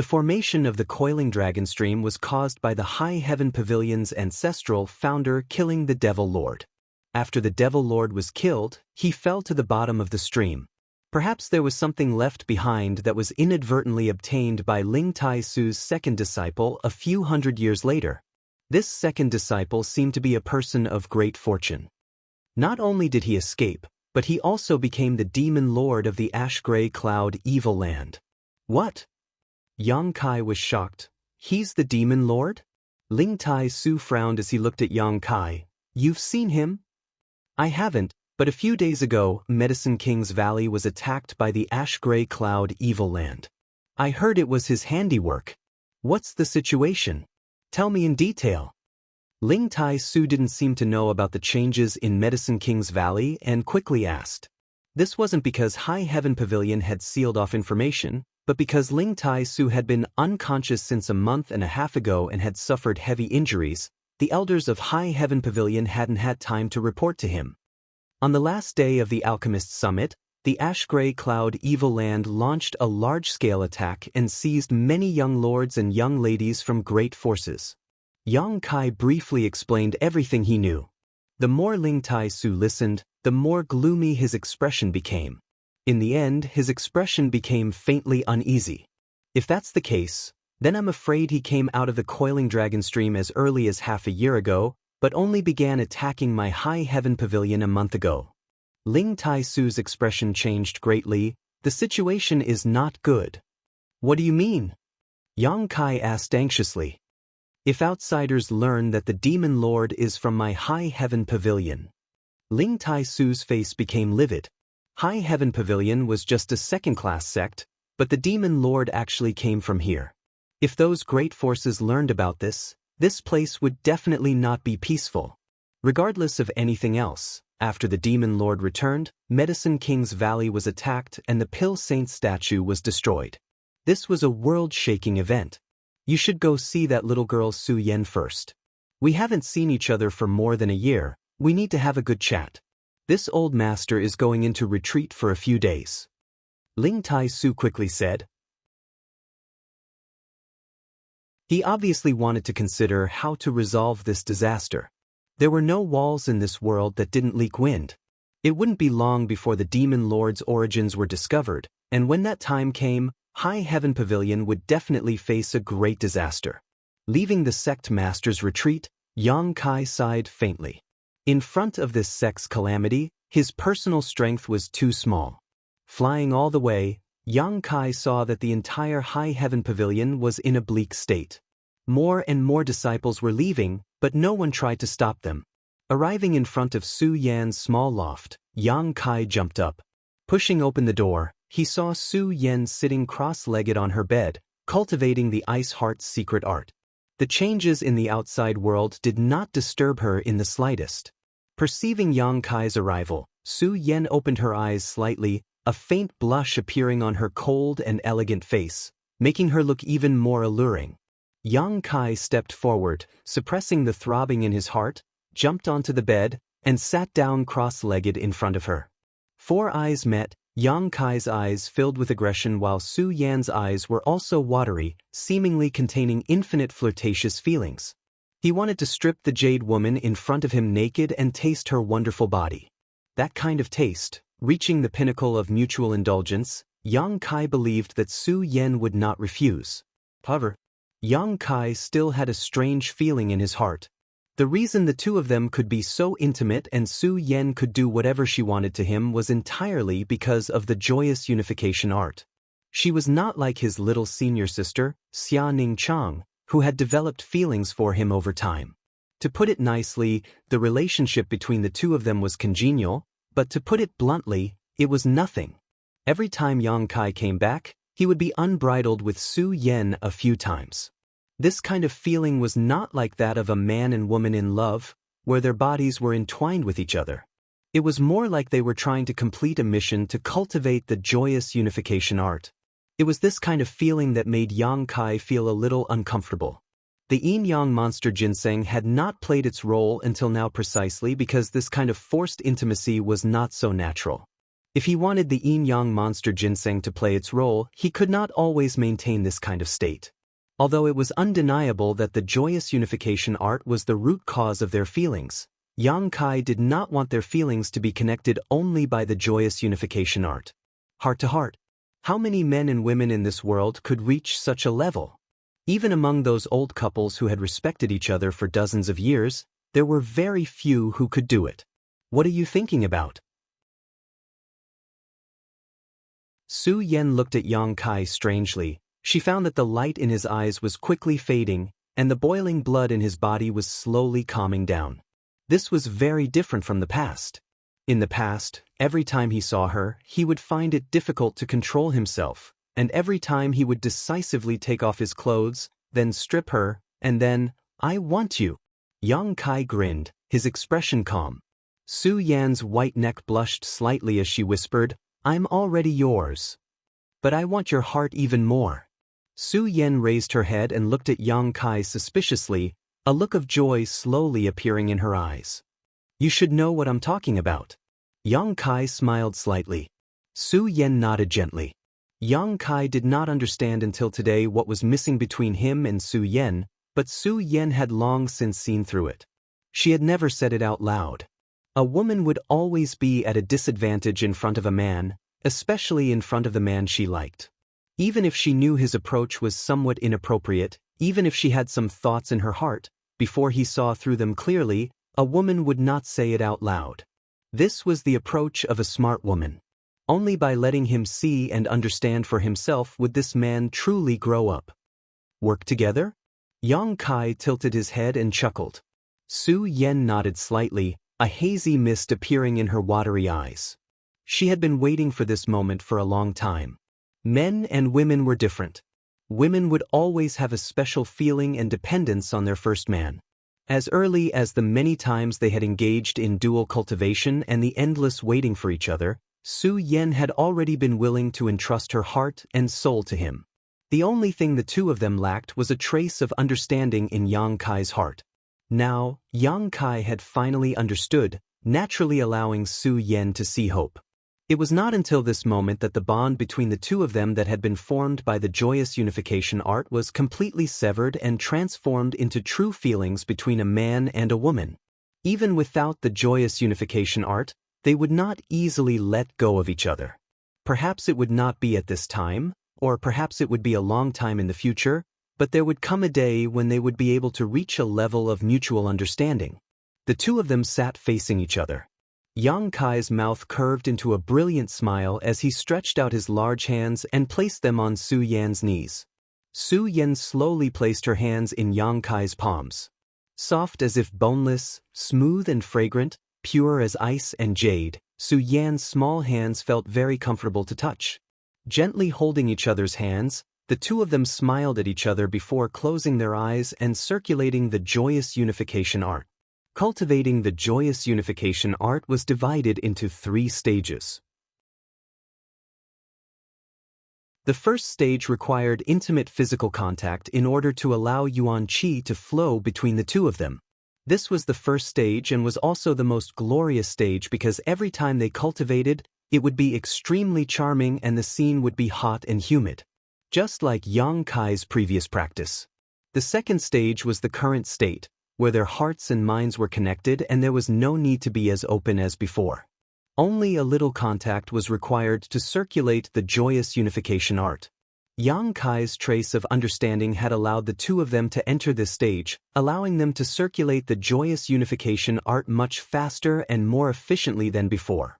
The formation of the coiling dragon stream was caused by the High Heaven Pavilion's ancestral founder killing the Devil Lord. After the Devil Lord was killed, he fell to the bottom of the stream. Perhaps there was something left behind that was inadvertently obtained by Ling Tai Su's second disciple a few hundred years later. This second disciple seemed to be a person of great fortune. Not only did he escape, but he also became the demon lord of the ash-gray cloud evil land. What? Yang Kai was shocked. He's the demon lord? Ling Tai Su frowned as he looked at Yang Kai. You've seen him? I haven't, but a few days ago, Medicine King's Valley was attacked by the ash-gray cloud evil land. I heard it was his handiwork. What's the situation? Tell me in detail. Ling Tai Su didn't seem to know about the changes in Medicine King's Valley and quickly asked. This wasn't because High Heaven Pavilion had sealed off information, but because Ling Tai Su had been unconscious since a month and a half ago and had suffered heavy injuries. The elders of High Heaven Pavilion hadn't had time to report to him. On the last day of the Alchemist Summit, the ash-gray cloud evil land launched a large-scale attack and seized many young lords and young ladies from great forces. Yang Kai briefly explained everything he knew. The more Ling Tai Su listened, the more gloomy his expression became. In the end, his expression became faintly uneasy. If that's the case, then I'm afraid he came out of the coiling dragon stream as early as half a year ago, but only began attacking my High Heaven Pavilion a month ago. Ling Tai Su's expression changed greatly. The situation is not good. What do you mean? Yang Kai asked anxiously. If outsiders learn that the Demon Lord is from my High Heaven Pavilion. Ling Tai Su's face became livid. High Heaven Pavilion was just a second-class sect, but the Demon Lord actually came from here. If those great forces learned about this, this place would definitely not be peaceful. Regardless of anything else, after the Demon Lord returned, Medicine King's Valley was attacked and the Pill Saint statue was destroyed. This was a world-shaking event. You should go see that little girl Su Yen first. We haven't seen each other for more than a year. We need to have a good chat. This old master is going into retreat for a few days. Ling Tai Su quickly said. He obviously wanted to consider how to resolve this disaster. There were no walls in this world that didn't leak wind. It wouldn't be long before the Demon Lord's origins were discovered, and when that time came, High Heaven Pavilion would definitely face a great disaster. Leaving the sect master's retreat, Yang Kai sighed faintly. In front of this sect's calamity, his personal strength was too small. Flying all the way, Yang Kai saw that the entire High Heaven Pavilion was in a bleak state. More and more disciples were leaving, but no one tried to stop them. Arriving in front of Su Yan's small loft, Yang Kai jumped up. Pushing open the door, he saw Su Yan sitting cross-legged on her bed, cultivating the Ice Heart's secret art. The changes in the outside world did not disturb her in the slightest. Perceiving Yang Kai's arrival, Su Yan opened her eyes slightly, a faint blush appearing on her cold and elegant face, making her look even more alluring. Yang Kai stepped forward, suppressing the throbbing in his heart, jumped onto the bed, and sat down cross-legged in front of her. Four eyes met, Yang Kai's eyes filled with aggression while Su Yan's eyes were also watery, seemingly containing infinite flirtatious feelings. He wanted to strip the jade woman in front of him naked and taste her wonderful body. That kind of taste, reaching the pinnacle of mutual indulgence, Yang Kai believed that Su Yan would not refuse. However, Yang Kai still had a strange feeling in his heart. The reason the two of them could be so intimate and Su Yan could do whatever she wanted to him was entirely because of the joyous unification art. She was not like his little senior sister, Xia Ning Chang, who had developed feelings for him over time. To put it nicely, the relationship between the two of them was congenial, but to put it bluntly, it was nothing. Every time Yang Kai came back, he would be unbridled with Su Yan a few times. This kind of feeling was not like that of a man and woman in love, where their bodies were entwined with each other. It was more like they were trying to complete a mission to cultivate the joyous unification art. It was this kind of feeling that made Yang Kai feel a little uncomfortable. The yin-yang monster ginseng had not played its role until now precisely because this kind of forced intimacy was not so natural. If he wanted the yin-yang monster ginseng to play its role, he could not always maintain this kind of state. Although it was undeniable that the joyous unification art was the root cause of their feelings, Yang Kai did not want their feelings to be connected only by the joyous unification art. Heart to heart, how many men and women in this world could reach such a level? Even among those old couples who had respected each other for dozens of years, there were very few who could do it. What are you thinking about? Su Yan looked at Yang Kai strangely. She found that the light in his eyes was quickly fading, and the boiling blood in his body was slowly calming down. This was very different from the past. In the past, every time he saw her, he would find it difficult to control himself, and every time he would decisively take off his clothes, then strip her, and then, "I want you." Yang Kai grinned, his expression calm. Su Yan's white neck blushed slightly as she whispered, "I'm already yours. But I want your heart even more." Su Yan raised her head and looked at Yang Kai suspiciously, a look of joy slowly appearing in her eyes. "You should know what I'm talking about." Yang Kai smiled slightly. Su Yan nodded gently. Yang Kai did not understand until today what was missing between him and Su Yan, but Su Yan had long since seen through it. She had never said it out loud. A woman would always be at a disadvantage in front of a man, especially in front of the man she liked. Even if she knew his approach was somewhat inappropriate, even if she had some thoughts in her heart, before he saw through them clearly, a woman would not say it out loud. This was the approach of a smart woman. Only by letting him see and understand for himself would this man truly grow up. Work together? Yang Kai tilted his head and chuckled. Su Yan nodded slightly, a hazy mist appearing in her watery eyes. She had been waiting for this moment for a long time. Men and women were different. Women would always have a special feeling and dependence on their first man. As early as the many times they had engaged in dual cultivation and the endless waiting for each other, Su Yan had already been willing to entrust her heart and soul to him. The only thing the two of them lacked was a trace of understanding in Yang Kai's heart. Now, Yang Kai had finally understood, naturally allowing Su Yan to see hope. It was not until this moment that the bond between the two of them that had been formed by the joyous unification art was completely severed and transformed into true feelings between a man and a woman. Even without the joyous unification art, they would not easily let go of each other. Perhaps it would not be at this time, or perhaps it would be a long time in the future, but there would come a day when they would be able to reach a level of mutual understanding. The two of them sat facing each other. Yang Kai's mouth curved into a brilliant smile as he stretched out his large hands and placed them on Su Yan's knees. Su Yan slowly placed her hands in Yang Kai's palms. Soft as if boneless, smooth and fragrant, pure as ice and jade, Su Yan's small hands felt very comfortable to touch. Gently holding each other's hands, the two of them smiled at each other before closing their eyes and circulating the joyous unification art. Cultivating the joyous unification art was divided into 3 stages. The first stage required intimate physical contact in order to allow Yuan Qi to flow between the two of them. This was the first stage and was also the most glorious stage because every time they cultivated, it would be extremely charming and the scene would be hot and humid. Just like Yang Kai's previous practice. The second stage was the current state, where their hearts and minds were connected and there was no need to be as open as before. Only a little contact was required to circulate the joyous unification art. Yang Kai's trace of understanding had allowed the two of them to enter this stage, allowing them to circulate the joyous unification art much faster and more efficiently than before.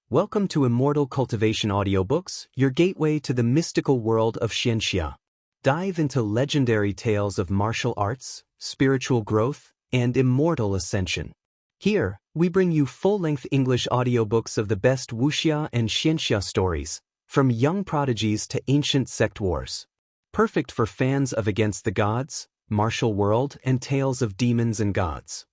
Welcome to Immortal Cultivation Audiobooks, your gateway to the mystical world of Xianxia. Dive into legendary tales of martial arts, spiritual growth, and immortal ascension. Here, we bring you full-length English audiobooks of the best Wuxia and Xianxia stories, from young prodigies to ancient sect wars. Perfect for fans of Against the Gods, Martial World, and tales of demons and gods.